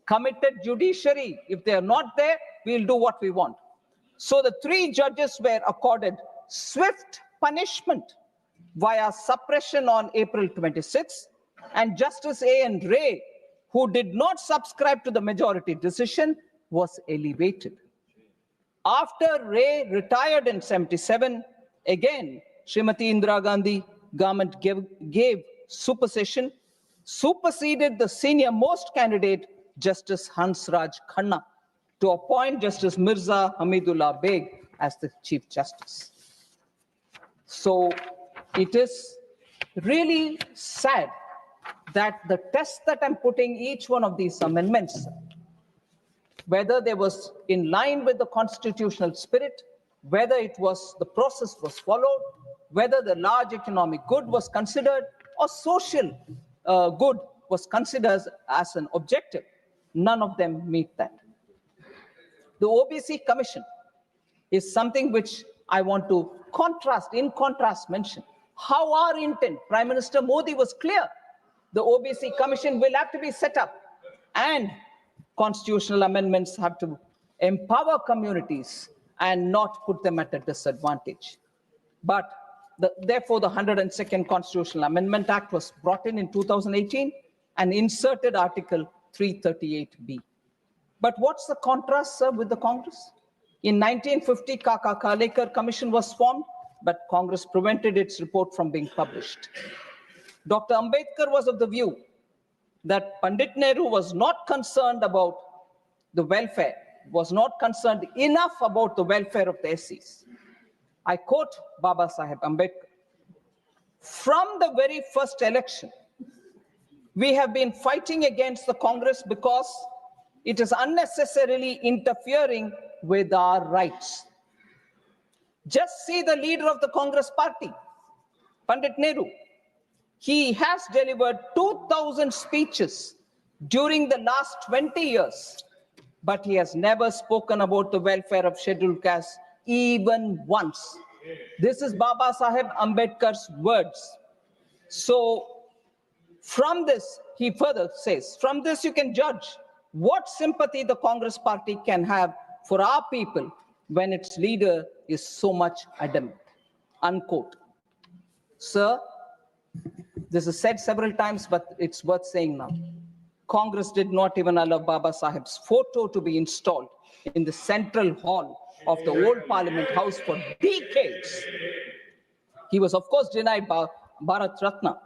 committed judiciary. If they are not there, we'll do what we want. So the three judges were accorded swift punishment via suppression on April 26, and Justice A.N. Ray, who did not subscribe to the majority decision, was elevated. After Ray retired in 77, again, Srimati Indira Gandhi government gave supersession, superseded the senior most candidate, Justice Hansraj Khanna, to appoint Justice Mirza Hamidullah Beg as the Chief Justice. So it is really sad that the test that I'm putting each one of these amendments, whether they was in line with the constitutional spirit, whether the process was followed, whether the large economic good was considered or social good was considered as an objective, none of them meet that. The OBC Commission is something which I want to in contrast mention. How our intent, Prime Minister Modi was clear. The OBC Commission will have to be set up, and constitutional amendments have to empower communities and not put them at a disadvantage. But therefore, the 102nd Constitutional Amendment Act was brought in 2018 and inserted Article 338B. But what's the contrast, sir, with the Congress? In 1950, Kaka Kalekar Commission was formed, but Congress prevented its report from being published. Dr. Ambedkar was of the view that Pandit Nehru was not concerned about the welfare, was not concerned enough about the welfare of the SCs. I quote Baba Saheb Ambedkar, "From the very first election, we have been fighting against the Congress because it is unnecessarily interfering with our rights." Just see the leader of the Congress party, Pandit Nehru. He has delivered 2,000 speeches during the last 20 years, but he has never spoken about the welfare of scheduled castes even once. This is Baba Saheb Ambedkar's words. So from this, he further says, from this you can judge what sympathy the Congress party can have for our people when its leader is so much adamant. Unquote. Sir, this is said several times, but it's worth saying now. Congress did not even allow Baba Saheb's photo to be installed in the central hall of the old Parliament House for decades. He was, of course, denied Bharat Ratna.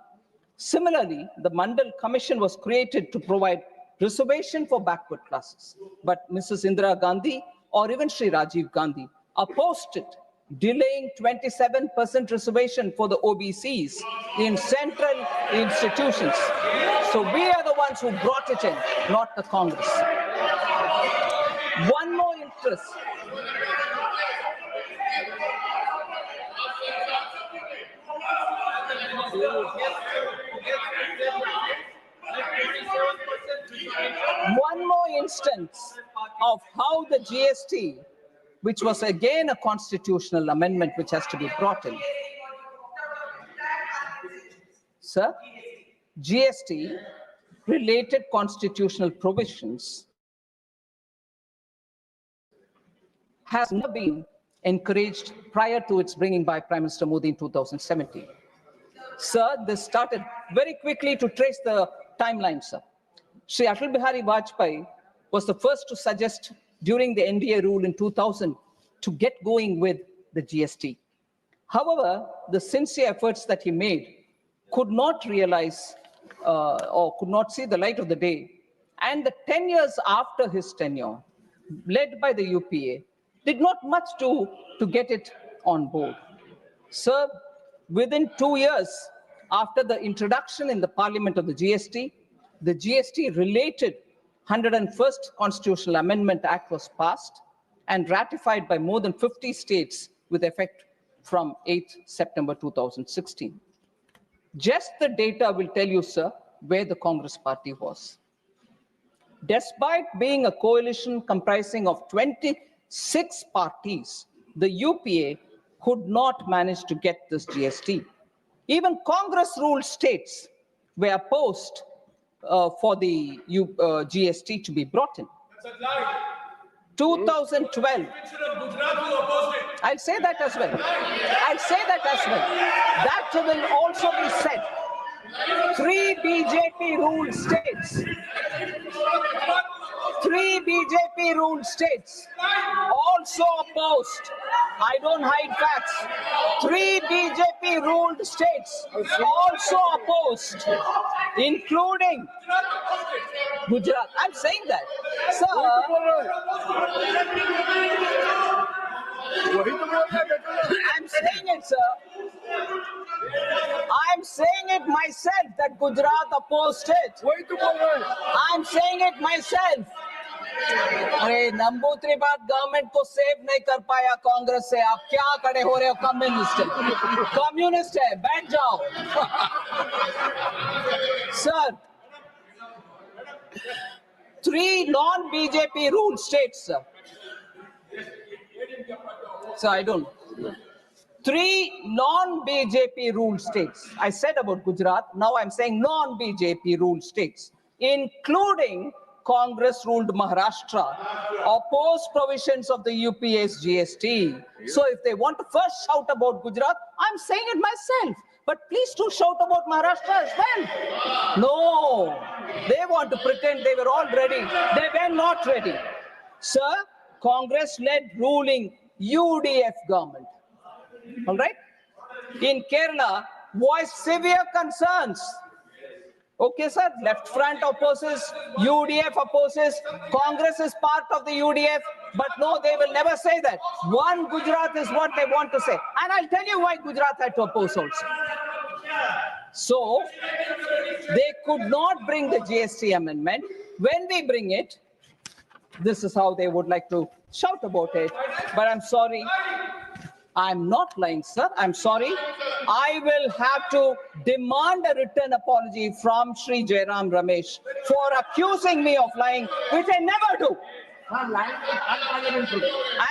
Similarly, the Mandal Commission was created to provide reservation for backward classes. But Mrs. Indira Gandhi or even Sri Rajiv Gandhi opposed it, delaying 27% reservation for the OBCs in central institutions. So we are the ones who brought it in, not the Congress. One more interest. One more instance of how the GST, which was again a constitutional amendment which has to be brought in. Sir, GST related constitutional provisions has never been encouraged prior to its bringing by Prime Minister Modi in 2017. Sir, this started very quickly to trace the timeline, sir. Shri Atal Bihari Vajpayee was the first to suggest during the NDA rule in 2000 to get going with the GST. However, the sincere efforts that he made could not realize or could not see the light of the day. And the 10 years after his tenure, led by the UPA, did not much do to get it on board. Sir, within 2 years after the introduction in the Parliament of the GST related 101st Constitutional Amendment Act was passed and ratified by more than 50 states with effect from 8 September 2016. Just the data will tell you, sir, where the Congress party was. Despite being a coalition comprising of 26 parties, the UPA could not manage to get this GST. Even Congress-ruled states were opposed for the GST to be brought in. 2012. I'll say that as well. I'll say that as well. That will also be said. 3 BJP-ruled states. 3 BJP-ruled states also opposed. I don't hide facts. 3 BJP-ruled states also opposed, including Gujarat. I'm saying that. Sir, I'm saying it, sir. I'm saying it myself that Gujarat opposed it. I'm saying it myself. अरे नंबूत्री बात government को save नहीं कर पाया कांग्रेस से, आप क्या खड़े हो रहे हो? कम्युनिस्ट है, बैठ जाओ. Sir, 3 non-BJP ruled states, sir. So I don't. 3 non-BJP ruled states. I said about Gujarat, now I'm saying non-BJP ruled states, including Congress-ruled Maharashtra, opposed provisions of the UPA's GST. So if they want to first shout about Gujarat, I'm saying it myself. But please do shout about Maharashtra as well. No, they want to pretend they were all ready. They were not ready. Sir, Congress-led ruling UDF government, all right, in Kerala voiced severe concerns. Okay, sir, left front opposes, UDF opposes, Congress is part of the UDF, but no, they will never say that. One Gujarat is what they want to say. And I'll tell you why Gujarat had to oppose also. So, they could not bring the GST amendment. When we bring it, this is how they would like to shout about it. But I'm sorry. I'm not lying, sir. I'm sorry. I will have to demand a written apology from Shri Jairam Ramesh for accusing me of lying, which I never do.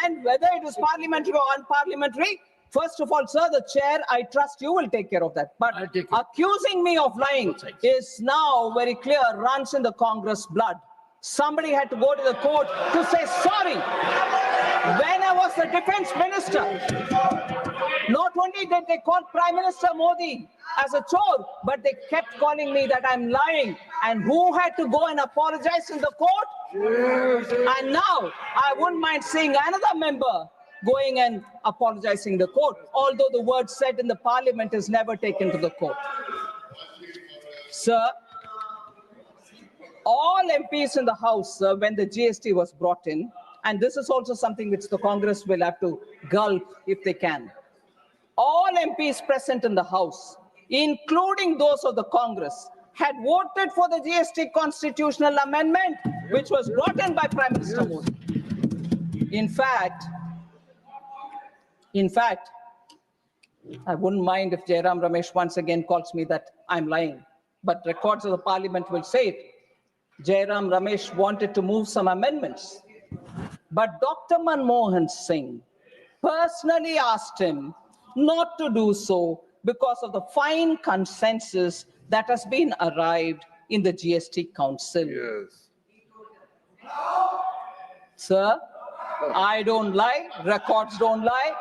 And whether it is parliamentary or unparliamentary, first of all, sir, the chair, I trust you will take care of that. But accusing me of lying is now very clear, runs in the Congress blood. somebody had to go to the court to say sorry. When I was the defense minister, not only did they call Prime Minister Modi as a chore, but they kept calling me that I'm lying. And who had to go and apologize in the court? And now I wouldn't mind seeing another member going and apologizing in the court, although the word said in the parliament is never taken to the court. Sir, all MPs in the House, when the GST was brought in, and this is also something which the Congress will have to gulp if they can. All MPs present in the House, including those of the Congress, had voted for the GST constitutional amendment, which was brought in by Prime Minister Modi. In fact, I wouldn't mind if Jairam Ramesh once again calls me that I'm lying, but records of the parliament will say it. Jairam Ramesh wanted to move some amendments, but Dr. Manmohan Singh personally asked him not to do so because of the fine consensus that has been arrived in the GST Council.
Yes.
Sir, I don't lie, records don't lie.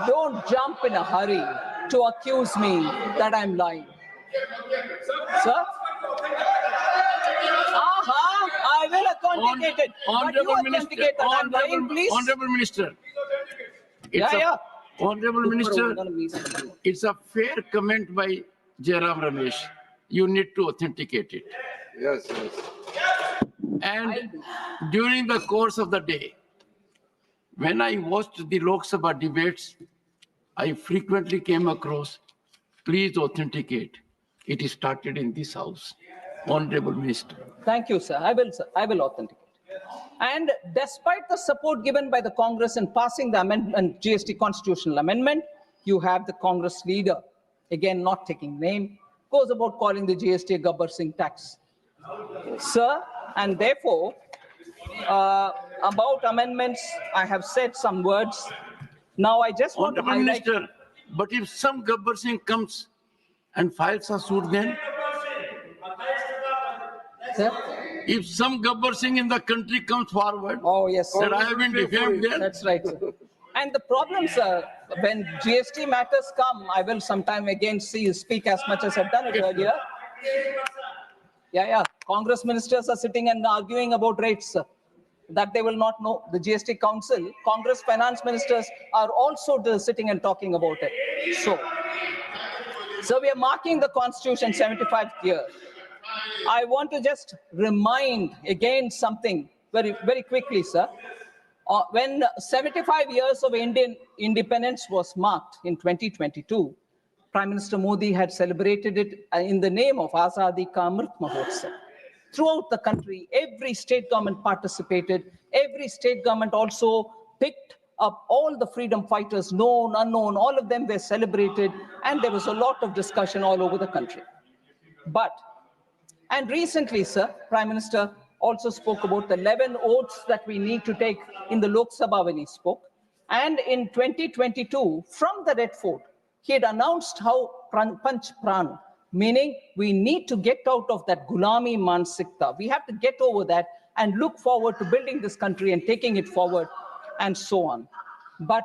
Don't jump in a hurry to accuse me that I'm lying. Sir? I will authenticate it. But you authenticate that I'm lying, please.
Honorable Minister. Honorable Minister, it's a fair comment by Jairam Ramesh. You need to authenticate it.
Yes, yes.
And during the course of the day, when I watched the Lok Sabha debates, I frequently came across, please authenticate. It is started in this house. Honorable Minister.
Thank you, sir. I will authenticate. And despite the support given by the Congress in passing the amendment, GST constitutional amendment, you have the Congress leader, again not taking name, goes about calling the GST a Gabbar Singh tax. Sir, and therefore, about amendments, I have said some words. Now I just want to
Honorable
highlight...
Minister, but if some Gabbar Singh comes and files a suit, then?
Sir?
If some Gabbar Singh in the country comes forward,
oh yes,
that I have been defamed, then?
That's right, sir. And the problem, sir, when GST matters come, I will sometime again speak as much as I've done it earlier. Congress ministers are sitting and arguing about rates, sir, that they will not know. The GST Council, Congress finance ministers are also sitting and talking about it. So we are marking the Constitution 75th year. I want to just remind again something very, very quickly, sir. When 75 years of Indian independence was marked in 2022, Prime Minister Modi had celebrated it in the name of Azadi Ka Amrit Mahotsav. Throughout the country, every state government participated. Every state government also picked up all the freedom fighters, known, unknown, all of them were celebrated, and there was a lot of discussion all over the country. And recently, sir, Prime Minister also spoke about the 11 oaths that we need to take in the Lok Sabha when he spoke. And in 2022, from the Red Fort, he had announced how Panch Pran, meaning we need to get out of that Gulami Mansikta. We have to get over that and look forward to building this country and taking it forward and so on. But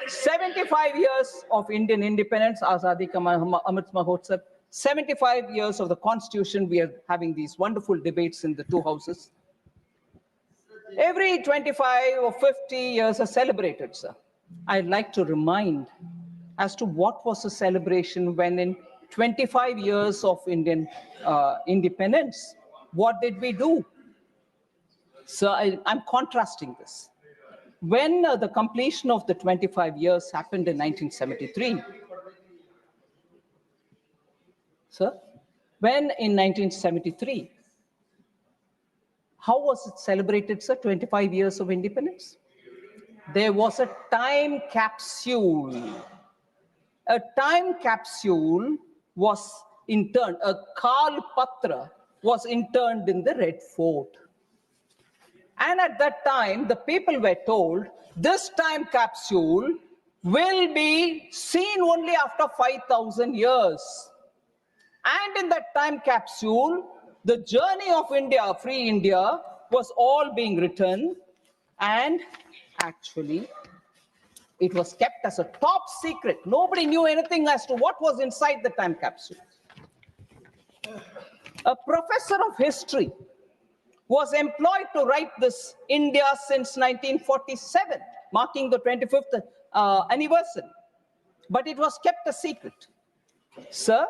75 years of Indian independence, Azadi Ka Amrit Mahotsav, 75 years of the Constitution, we are having these wonderful debates in the two houses. Every 25 or 50 years are celebrated, sir. I'd like to remind as to what was the celebration when in 25 years of Indian independence, what did we do? So I'm contrasting this. When the completion of the 25 years happened in 1973, sir, when in 1973, how was it celebrated, sir, 25 years of independence? There was a time capsule. A time capsule was interned, a Kal Patra was interned in the Red Fort. And at that time, the people were told, this time capsule will be seen only after 5,000 years. And in that time capsule, the journey of India, free India, was all being written, and actually it was kept as a top secret. Nobody knew anything as to what was inside the time capsule. A professor of history was employed to write this India since 1947, marking the 25th anniversary. But it was kept a secret. Sir,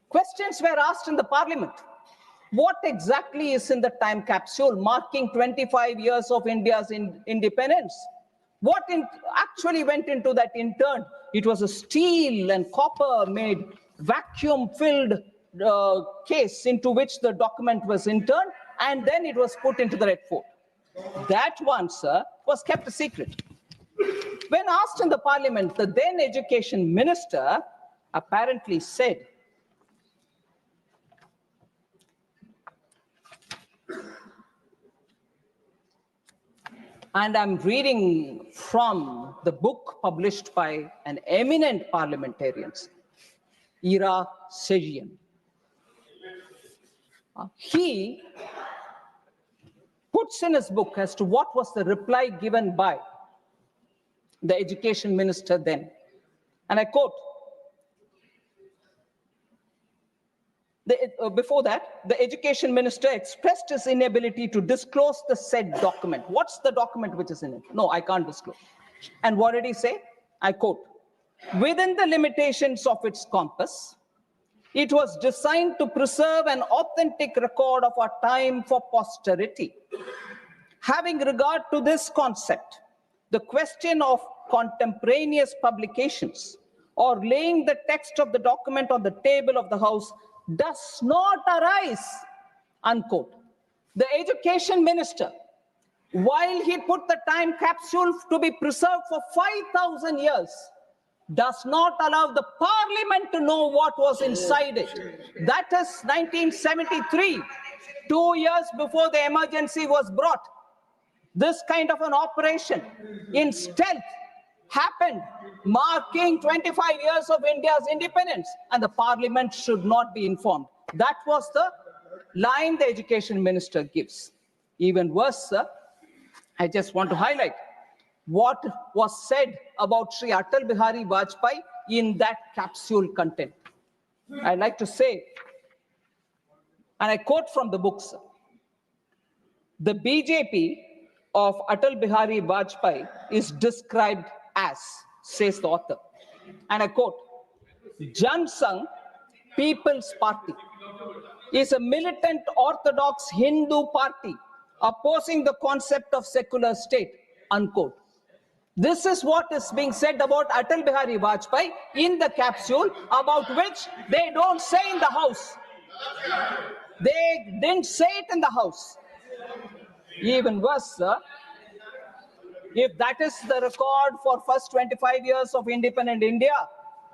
questions were asked in the parliament. What exactly is in the time capsule marking 25 years of India's independence? What actually went into that interned? It was a steel and copper made vacuum-filled case into which the document was interned, and then it was put into the Red Fort. That one, sir, was kept a secret. When asked in the parliament, the then education minister apparently said, and I'm reading from the book published by an eminent parliamentarian, Ira Sejian. He puts in his book as to what was the reply given by the education minister then. And I quote, before that, the education minister expressed his inability to disclose the said document. What's the document which is in it? No, I can't disclose. And what did he say? I quote, within the limitations of its compass, it was designed to preserve an authentic record of our time for posterity. Having regard to this concept, the question of contemporaneous publications or laying the text of the document on the table of the House does not arise, unquote. The education minister, while he put the time capsule to be preserved for 5,000 years, does not allow the parliament to know what was inside it. That is 1973, 2 years before the emergency was brought. This kind of an operation in stealth happened, marking 25 years of India's independence, and the parliament should not be informed. That was the line the education minister gives. Even worse, sir, I just want to highlight what was said about Sri Atal Bihari Vajpayee in that capsule content. I'd like to say, and I quote from the book, sir, the BJP of Atal Bihari Vajpayee is described as, says the author, and I quote, Jan Sangh People's Party is a militant orthodox Hindu party opposing the concept of secular state, unquote. This is what is being said about Atal Bihari Vajpayee in the capsule, about which they don't say in the House. They didn't say it in the House. Even worse, sir, if that is the record for first 25 years of independent India,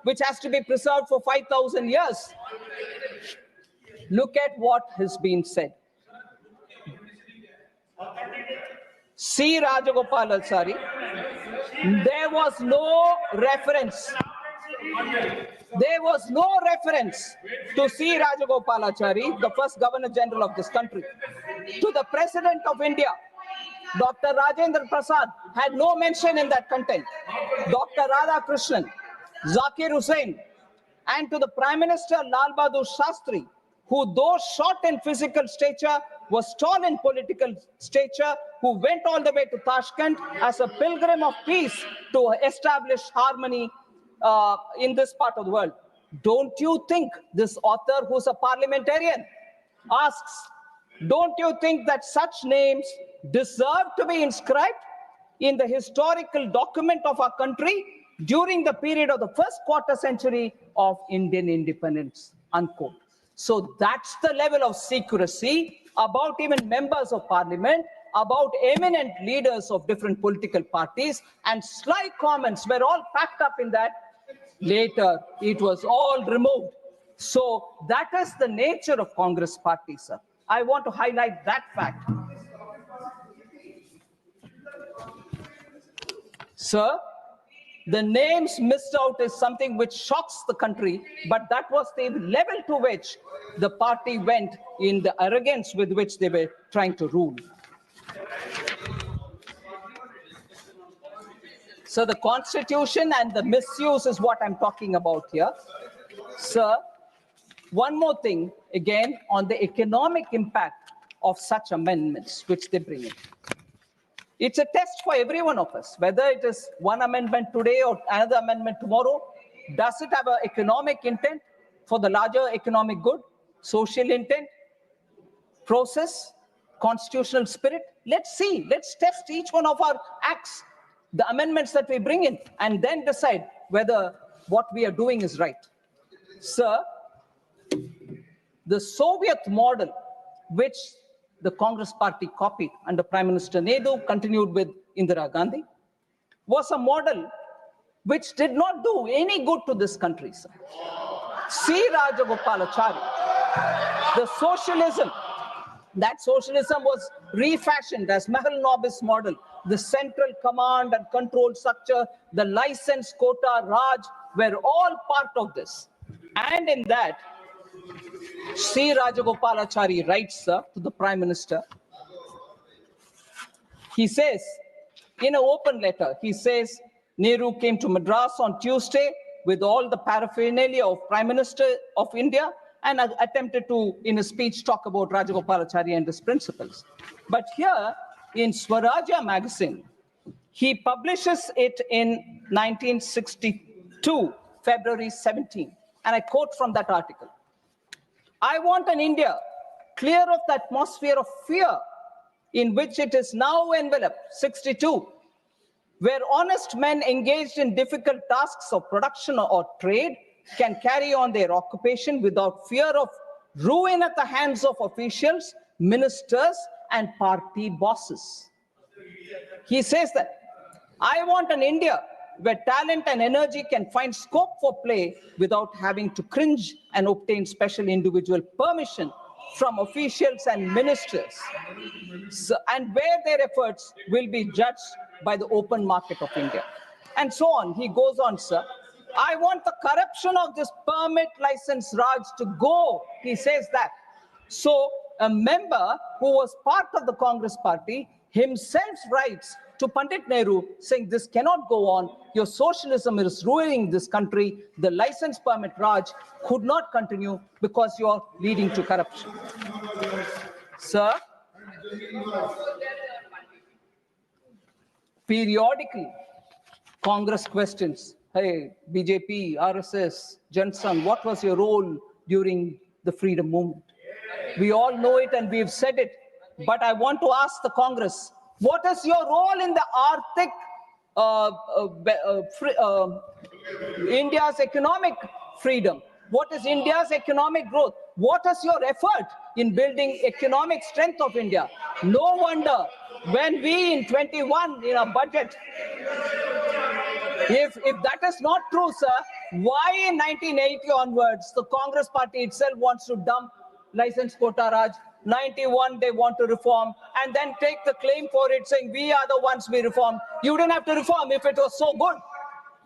which has to be preserved for 5,000 years, look at what has been said. C. Rajagopalachari, there was no reference. There was no reference to C. Rajagopalachari, the first Governor General of this country. To the President of India, Dr. Rajendra Prasad, had no mention in that content. Dr. Radhakrishnan, Zakir Hussain, and to the Prime Minister Lal Bahadur Shastri, who though short in physical stature, was tall in political stature, who went all the way to Tashkent as a pilgrim of peace to establish harmony in this part of the world. Don't you think this author, who's a parliamentarian, asks, don't you think that such names deserve to be inscribed in the historical document of our country during the period of the first quarter century of Indian independence, unquote. So that's the level of secrecy about even members of parliament, about eminent leaders of different political parties, and sly comments were all packed up in that. Later, it was all removed. So that is the nature of Congress party, sir. I want to highlight that fact. Sir, The names missed out is something which shocks the country, but that was the level to which the party went in the arrogance with which they were trying to rule. So the constitution and the misuse is what I'm talking about here. Sir, one more thing, again, on the economic impact of such amendments which they bring in. It's a test for every one of us, whether it is one amendment today or another amendment tomorrow. Does it have an economic intent for the larger economic good, social intent, process, constitutional spirit? Let's see, let's test each one of our acts, the amendments that we bring in, and then decide whether what we are doing is right. Sir, the Soviet model, which the Congress party copied under Prime Minister Nehru, continued with Indira Gandhi, was a model which did not do any good to this country, sir. See Rajagopalachari, the socialism, that socialism was refashioned as Mahal Nobis model, the central command and control structure, the license quota, Raj, were all part of this. And in that, C. Rajagopalachari writes, sir, to the Prime Minister. He says, in an open letter, he says, Nehru came to Madras on Tuesday with all the paraphernalia of Prime Minister of India and attempted to, in a speech, talk about Rajagopalachari and his principles. But here, in Swarajya magazine, he publishes it in 1962, February 17, and I quote from that article. I want an India clear of the atmosphere of fear in which it is now enveloped, 62, where honest men engaged in difficult tasks of production or trade can carry on their occupation without fear of ruin at the hands of officials, ministers, and party bosses. He says that, I want an India where talent and energy can find scope for play without having to cringe and obtain special individual permission from officials and ministers, and where their efforts will be judged by the open market of India. And so on. He goes on, sir. I want the corruption of this permit license Raj to go. He says that. So a member who was part of the Congress party himself writes to Pandit Nehru saying this cannot go on. Your socialism is ruining this country. The license permit Raj could not continue because you are leading to corruption. Sir, periodically, Congress questions, hey, BJP, RSS, Jansan, what was your role during the freedom movement? We all know it and we've said it, but I want to ask the Congress, what is your role in the India's economic freedom? What is India's economic growth? What is your effort in building economic strength of India? No wonder when we in 21 in our budget, if that is not true, sir, why in 1980 onwards the Congress party itself wants to dump license quota Raj? 91 they want to reform and then take the claim for it saying we are the ones we reformed. You didn't have to reform if it was so good.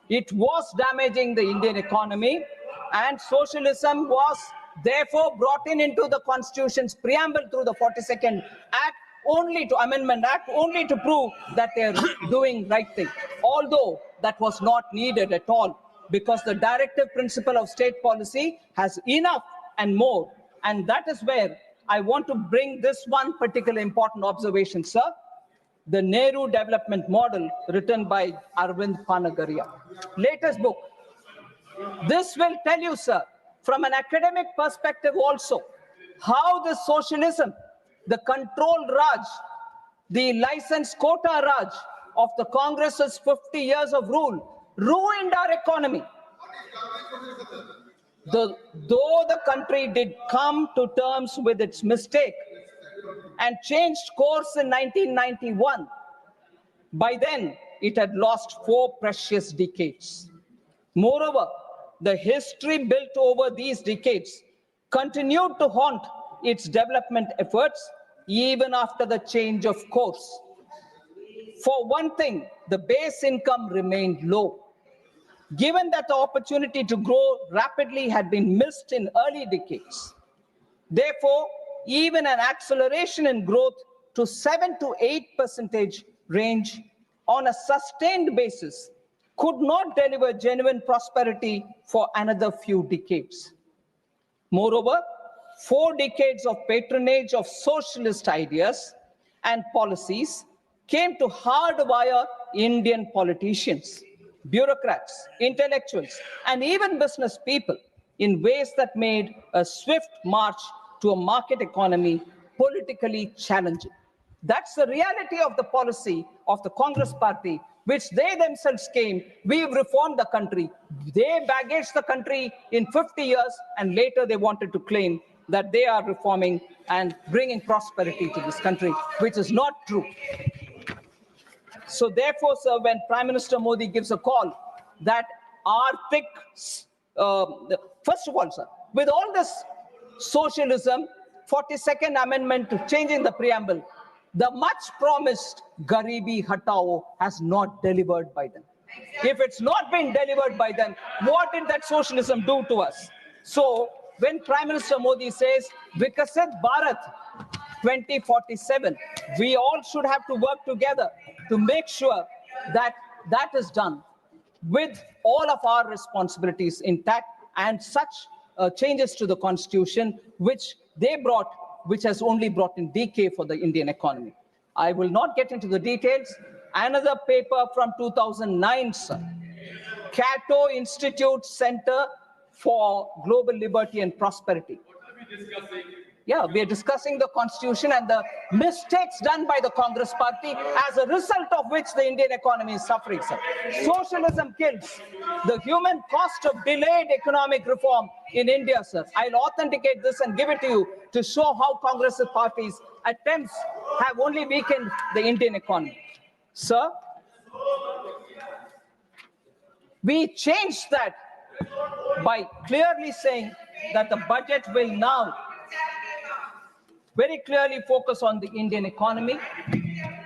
It was damaging the Indian economy and socialism was therefore brought into the Constitution's preamble through the 42nd Act only to Amendment Act, only to prove that they're doing right thing. Although that was not needed at all because the directive principle of state policy has enough and more. And that is where I want to bring this one particular important observation, sir. The Nehru Development Model written by Arvind Panagaria. Latest book. This will tell you, sir, from an academic perspective also, how the socialism, the control Raj, the license quota Raj of the Congress's 50 years of rule ruined our economy. Though the country did come to terms with its mistake and changed course in 1991, by then it had lost 4 precious decades. Moreover, the history built over these decades continued to haunt its development efforts even after the change of course. For one thing, the base income remained low. given that the opportunity to grow rapidly had been missed in early decades. Therefore, even an acceleration in growth to 7 to 8% range on a sustained basis could not deliver genuine prosperity for another few decades. Moreover, 4 decades of patronage of socialist ideas and policies came to hardwire Indian politicians, bureaucrats, intellectuals, and even business people in ways that made a swift march to a market economy politically challenging. That's the reality of the policy of the Congress party, which they themselves came, we've reformed the country. They baggaged the country in 50 years, and later they wanted to claim that they are reforming and bringing prosperity to this country, which is not true. So therefore, sir, when Prime Minister Modi gives a call that Arthik, first of all, sir, with all this socialism, 42nd Amendment to changing the preamble, the much promised Garibi Hatao has not delivered by them. If it's not been delivered by them, what did that socialism do to us? So when Prime Minister Modi says, Vikasit Bharat 2047, we all should have to work together to make sure that that is done with all of our responsibilities intact, and such changes to the constitution which they brought, which has only brought in decay for the Indian economy. I will not get into the details. Another paper from 2009, sir. Cato Institute Center for Global Liberty and Prosperity. Yeah, we are discussing the constitution and the mistakes done by the Congress party, as a result of which the Indian economy is suffering, sir. Socialism kills. The human cost of delayed economic reform in India, sir. I'll authenticate this and give it to you to show how Congress party's attempts have only weakened the Indian economy. Sir, we changed that by clearly saying that the budget will now very clearly focus on the Indian economy,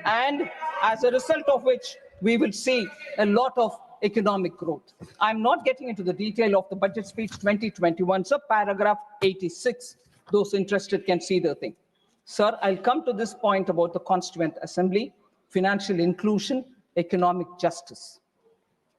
and as a result of which we will see a lot of economic growth. I'm not getting into the detail of the budget speech 2021, sir, paragraph 86. Those interested can see the thing. Sir, I'll come to this point about the Constituent Assembly, financial inclusion, economic justice.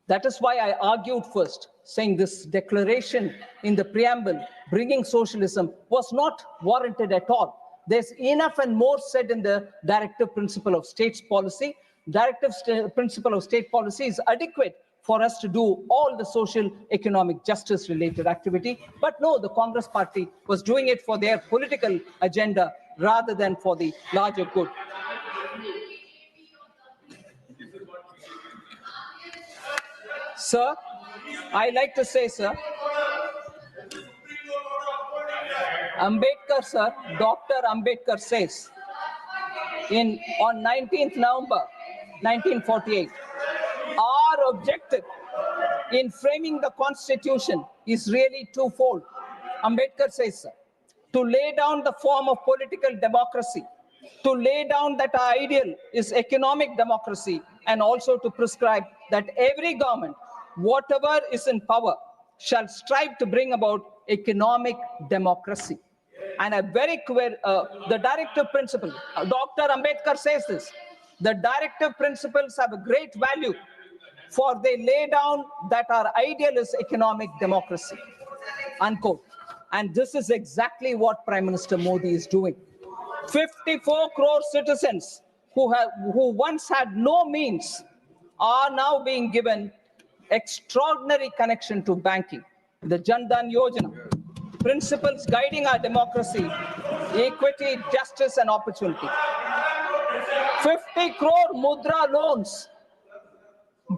That is why I argued first, saying this declaration in the preamble, bringing socialism, was not warranted at all. There's enough and more said in the directive principle of states policy. Directive principle of state policy is adequate for us to do all the social economic justice related activity. But no, the Congress party was doing it for their political agenda rather than for the larger good. Sir, I like to say, sir, Ambedkar, sir, Dr. Ambedkar says on 19th November 1948, our objective in framing the Constitution is really twofold. Ambedkar says, sir, to lay down the form of political democracy, to lay down that our ideal is economic democracy, and also to prescribe that every government, whatever is in power, shall strive to bring about economic democracy. And a very clear, the directive principle, Dr. Ambedkar says this, the directive principles have a great value, for they lay down that our ideal is economic democracy, unquote. And this is exactly what Prime Minister Modi is doing. 54 crore citizens who once had no means are now being given extraordinary connection to banking. The Jan Dhan Yojana, principles guiding our democracy, equity, justice, and opportunity. 50 crore mudra loans,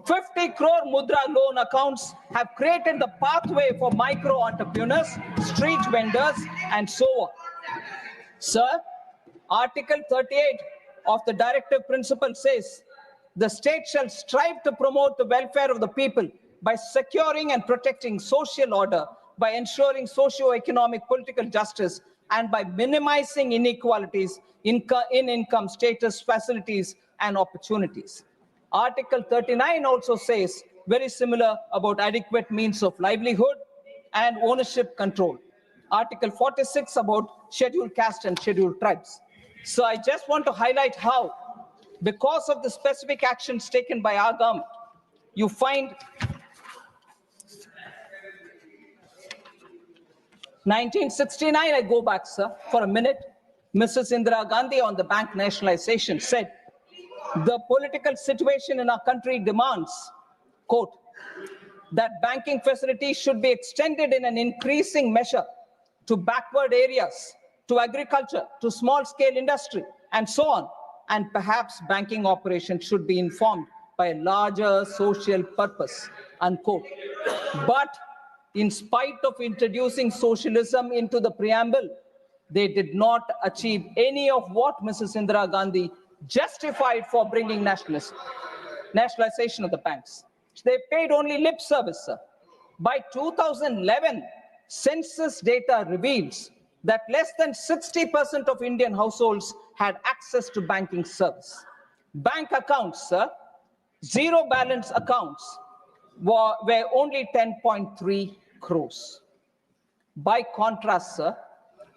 50 crore mudra loan accounts have created the pathway for micro entrepreneurs, street vendors, and so on. Sir, Article 38 of the directive principle says, the state shall strive to promote the welfare of the people by securing and protecting social order, by ensuring socio-economic political justice, and by minimizing inequalities in income, status, facilities, and opportunities. Article 39 also says very similar about adequate means of livelihood and ownership control. Article 46 about scheduled caste and scheduled tribes. So I just want to highlight how, because of the specific actions taken by our government, you find 1969, I go back, sir, for a minute. Mrs. Indira Gandhi on the bank nationalization said, the political situation in our country demands, quote, that banking facilities should be extended in an increasing measure to backward areas, to agriculture, to small-scale industry, and so on. And perhaps banking operations should be informed by a larger social purpose, unquote. But in spite of introducing socialism into the preamble, they did not achieve any of what Mrs. Indira Gandhi justified for bringing nationalization of the banks. They paid only lip service, sir. By 2011, census data reveals that less than 60% of Indian households had access to banking service. Bank accounts, sir, zero balance accounts were only 10.3 crores. By contrast, sir,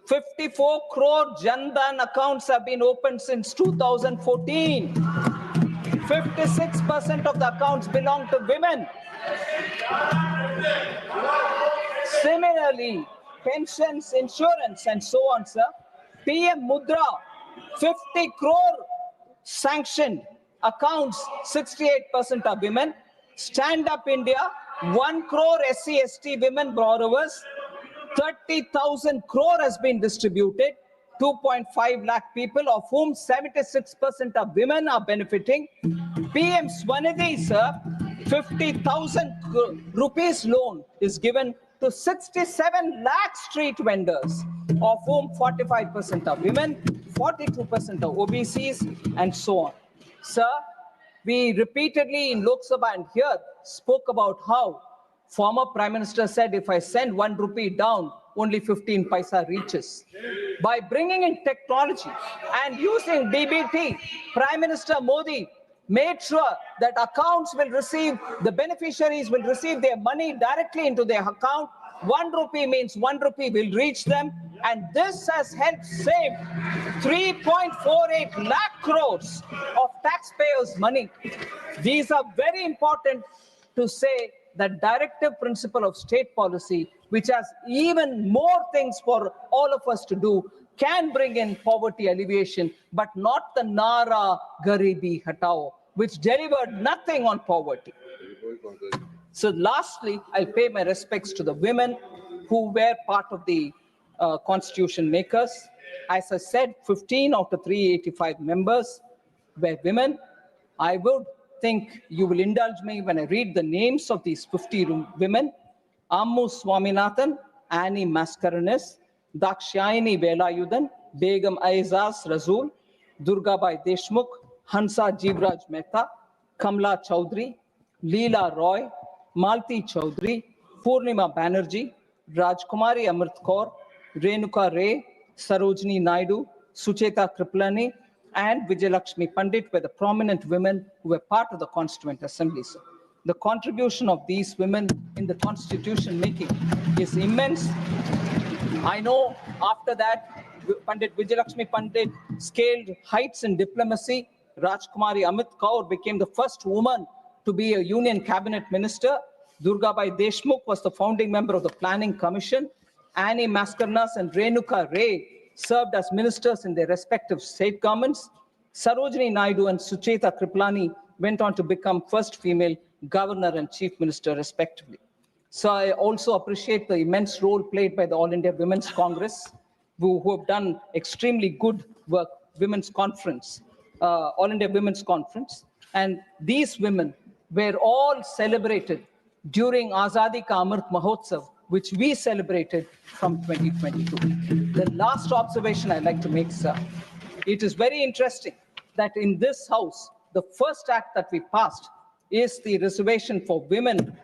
54 crore Jan Dhan accounts have been opened since 2014. 56% of the accounts belong to women. Similarly, pensions, insurance, and so on, sir. PM Mudra, 50 crore sanctioned accounts, 68% are women. Stand Up India, 1 crore SC/ST women borrowers, 30,000 crore has been distributed, 2.5 lakh people, of whom 76% of women are benefiting. PM Swanidhi, sir, 50,000 rupees loan is given to 67 lakh street vendors, of whom 45% are women, 42% are OBCs, and so on. Sir, we repeatedly in Lok Sabha and here spoke about how former Prime Minister said, if I send 1 rupee down, only 15 paisa reaches. By bringing in technology and using DBT, Prime Minister Modi made sure that accounts will receive, the beneficiaries will receive their money directly into their account. 1 rupee means 1 rupee will reach them. And this has helped save 3.48 lakh crores of taxpayers' money. These are very important to say that directive principle of state policy, which has even more things for all of us to do, can bring in poverty alleviation, but not the Nara Garibi Hatao, which delivered nothing on poverty. So lastly, I'll pay my respects to the women who were part of the constitution makers. As I said, 15 out of 385 members were women. I would think you will indulge me when I read the names of these 50 women. Ammu Swaminathan, Annie Mascarenes, Dakshayani Velayudan, Begum Aizaz Razul, Durgabai Deshmukh, Hansa Jivraj Mehta, Kamla Chaudhary, Leela Roy, Malti Chaudhary, Purnima Banerjee, Rajkumari Amrit Kaur, Renuka Ray, Sarojini Naidu, Sucheta Kriplani, and Vijayalakshmi Pandit were the prominent women who were part of the Constituent Assembly. Sir. The contribution of these women in the constitution making is immense. I know after that, Pandit Vijayalakshmi Pandit scaled heights in diplomacy. Rajkumari Amit Kaur became the first woman to be a union cabinet minister. Durgabai Deshmukh was the founding member of the Planning Commission. Annie Mascarenes and Renuka Ray served as ministers in their respective state governments. Sarojini Naidu and Sucheta Kriplani went on to become first female governor and chief minister respectively. So I also appreciate the immense role played by the All India Women's Congress, who have done extremely good work, Women's Conference, All India Women's Conference. And these women were all celebrated during Azadi Ka Amrit Mahotsav, which we celebrated from 2022. The last observation I'd like to make, sir, it is very interesting that in this house, the first act that we passed is the reservation for women,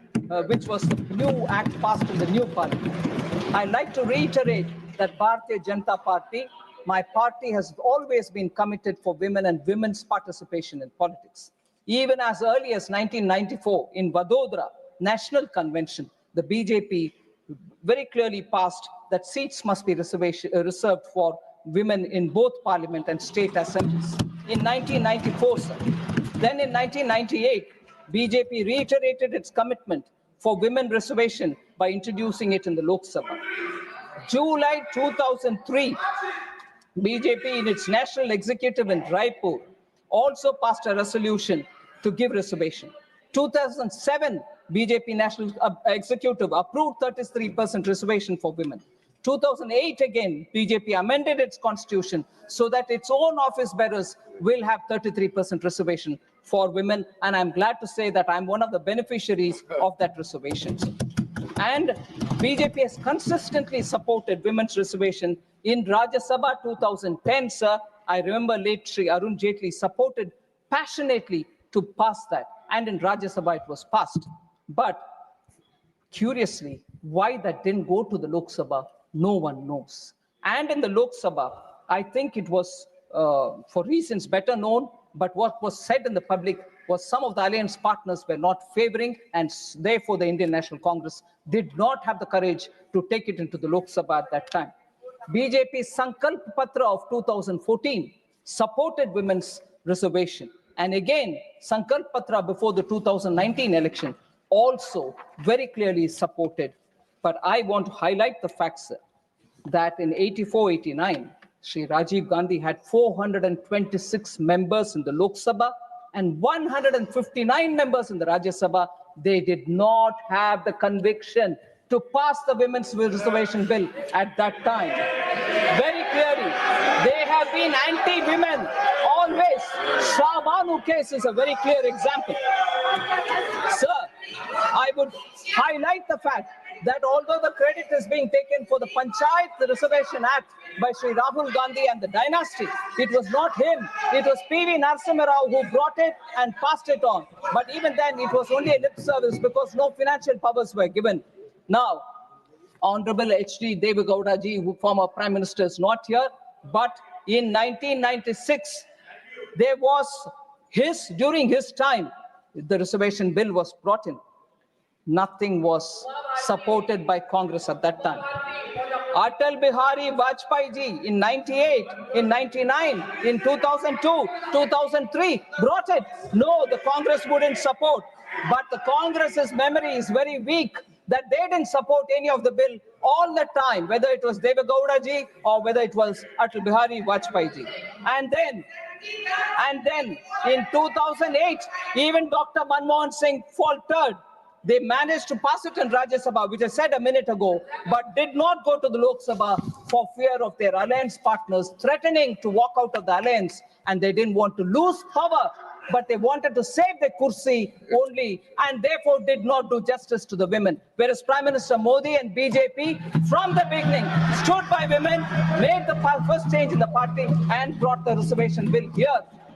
which was the new act passed in the new parliament. I'd like to reiterate that Bharatiya Janata Party, my party, has always been committed for women and women's participation in politics. Even as early as 1994 in Vadodara National Convention, the BJP very clearly passed that seats must be reserved for women in both parliament and state assemblies. In 1994, sir. Then in 1998, BJP reiterated its commitment for women reservation by introducing it in the Lok Sabha. July 2003, BJP in its national executive in Raipur also passed a resolution to give reservation. 2007, BJP national executive approved 33% reservation for women. 2008 again, BJP amended its constitution so that its own office bearers will have 33% reservation for women. And I'm glad to say that I'm one of the beneficiaries of that reservation. And BJP has consistently supported women's reservation. In Rajya Sabha 2010, sir, I remember late Shri Arun Jaitley supported passionately to pass that. And in Rajya Sabha it was passed. But curiously, why that didn't go to the Lok Sabha, no one knows. And in the Lok Sabha, I think it was for reasons better known, but what was said in the public was some of the alliance partners were not favoring, and therefore the Indian National Congress did not have the courage to take it into the Lok Sabha at that time. BJP's Sankalp Patra of 2014 supported women's reservation. And again, Sankalp Patra before the 2019 election also very clearly supported. But I want to highlight the fact, sir, that in 84-89, Shri Rajiv Gandhi had 426 members in the Lok Sabha and 159 members in the Rajya Sabha. They did not have the conviction to pass the women's reservation bill at that time. Very clearly, they have been anti-women always. Shah Banu case is a very clear example. Sir, I would highlight the fact that although the credit is being taken for the Panchayat Reservation Act by Shri Rahul Gandhi and the dynasty, it was not him. It was P.V. Narasimha Rao who brought it and passed it on. But even then, it was only a lip service because no financial powers were given. Now, Honorable H.D. Deve Gowda ji, who former Prime Minister, is not here, but in 1996, there was during his time, the reservation bill was brought in. Nothing was supported by Congress at that time. Atal Bihari Vajpayee ji in 98, in 99, in 2002, 2003 brought it. No, the Congress wouldn't support. But the Congress's memory is very weak that they didn't support any of the bill all the time, whether it was Deve Gowda ji or whether it was Atal Bihari Vajpayee ji. And then in 2008, even Dr. Manmohan Singh faltered. They managed to pass it in Rajya Sabha, which I said a minute ago, but did not go to the Lok Sabha for fear of their alliance partners threatening to walk out of the alliance, and they didn't want to lose power, but they wanted to save the kursi only, and therefore did not do justice to the women. Whereas Prime Minister Modi and BJP, from the beginning, stood by women, made the first change in the party, and brought the reservation bill here.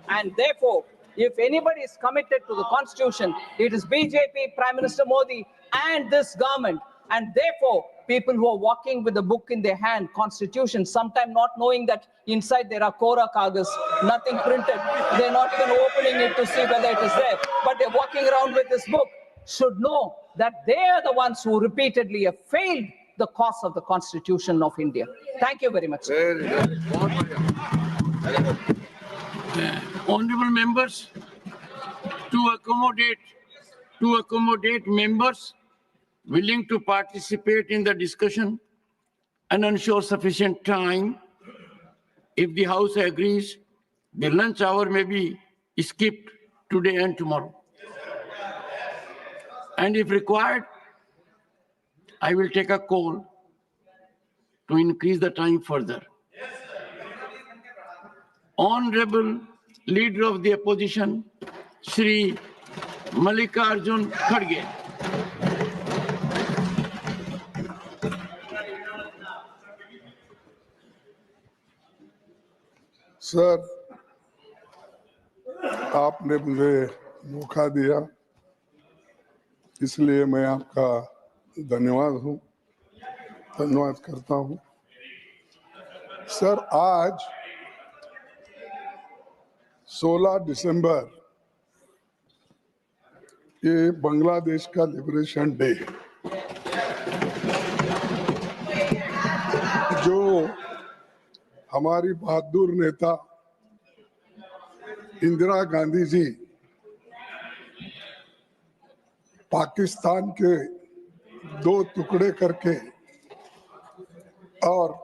And therefore, if anybody is committed to the constitution, it is BJP, Prime Minister Modi, and this government. And therefore, people who are walking with a book in their hand, constitution, sometimes not knowing that inside there are Kora Kagas, nothing printed. They're not even opening it to see whether it is there. But they're walking around with this book, should know that they are the ones who repeatedly have failed the cause of the constitution of India. Thank you very much.
Honorable members, to accommodate members willing to participate in the discussion and ensure sufficient time, if the House agrees, the lunch hour may be skipped today and tomorrow. And if required, I will take a call to increase the time further. Honorable Leader of the Opposition, Shri Mallikarjun Kharge.
Sir, आपने मुझे मौका दिया, इसलिए मैं आपका धन्यवाद करता हूं। सर, आज 16 दिसंबर कि बांग्लादेश का लिबरेशन डे जो हमारी बहादुर नेता इंदिरा गांधी जी पाकिस्तान के 2 टुकड़े करके और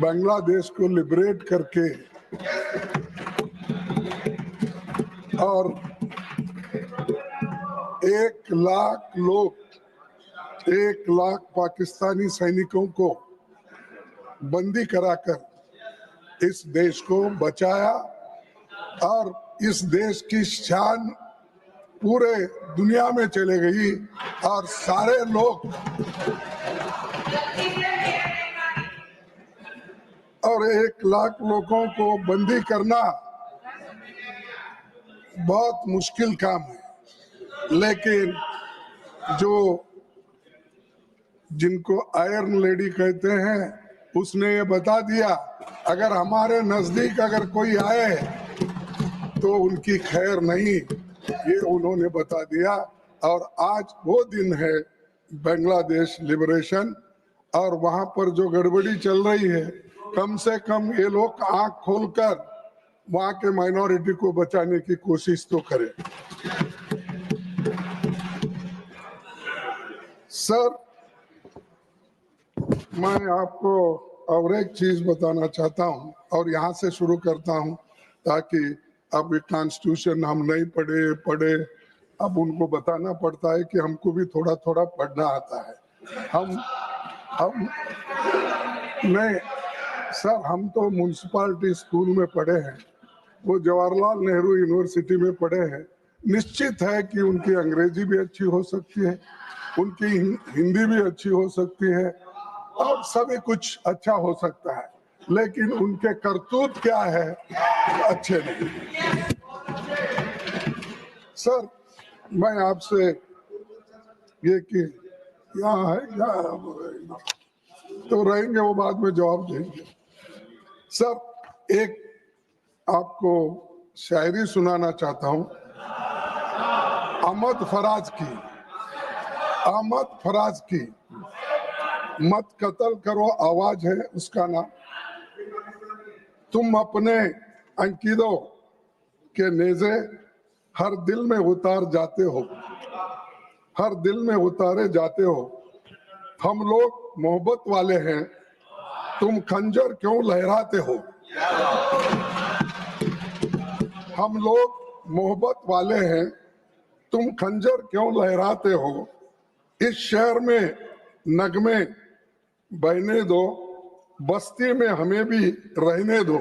बांग्लादेश को लिबरेट करके और 1 लाख लोग 1 लाख पाकिस्तानी सैनिकों को बंदी कराकर इस देश को बचाया और इस देश की शान पूरे दुनिया में चले गई और सारे लोग और 1 लाख लोगों को बंदी करना बहुत मुश्किल काम है, लेकिन जो जिनको आयरन लेडी कहते हैं उसने ये बता दिया अगर हमारे नजदीक अगर कोई आए तो उनकी खैर नहीं, ये उन्होंने बता दिया। और आज वो दिन है बांग्लादेश लिबरेशन, और वहां पर जो गड़बड़ी चल रही है कम से कम ये लोग आंख खोलकर वहां के माइनॉरिटी को बचाने की कोशिश तो करें। सर, मैं आपको और एक चीज बताना चाहता हूं और यहाँ से शुरू करता हूं ताकि अब ये कॉन्स्टिट्यूशन हम नहीं पढ़े अब उनको बताना पड़ता है कि हमको भी थोड़ा थोड़ा पढ़ना आता है। हम नहीं सर, हम तो म्यूनसिपालिटी स्कूल में पढ़े हैं, वो जवाहरलाल नेहरू यूनिवर्सिटी में पढ़े हैं। निश्चित है कि उनकी अंग्रेजी भी अच्छी हो सकती है, उनकी हिंदी भी अच्छी हो सकती है और सभी कुछ अच्छा हो सकता है, लेकिन उनके करतूत क्या है अच्छे नहीं। सर, मैं आपसे ये कि यहाँ है क्या तो रहेंगे, वो बाद में जवाब देंगे। सर, एक आपको शायरी सुनाना चाहता हूँ अहमद फराज की मत कत्ल करो आवाज है उसका नाम। तुम अपने अंकितों के नेज़े हर दिल में उतार जाते हो, हर दिल में उतारे जाते हो। हम लोग मोहब्बत वाले हैं, तुम खंजर क्यों लहराते हो। हम लोग मोहब्बत वाले हैं, तुम खंजर क्यों लहराते हो। इस शहर में नगमे बहने दो, बस्ती में हमें भी रहने दो।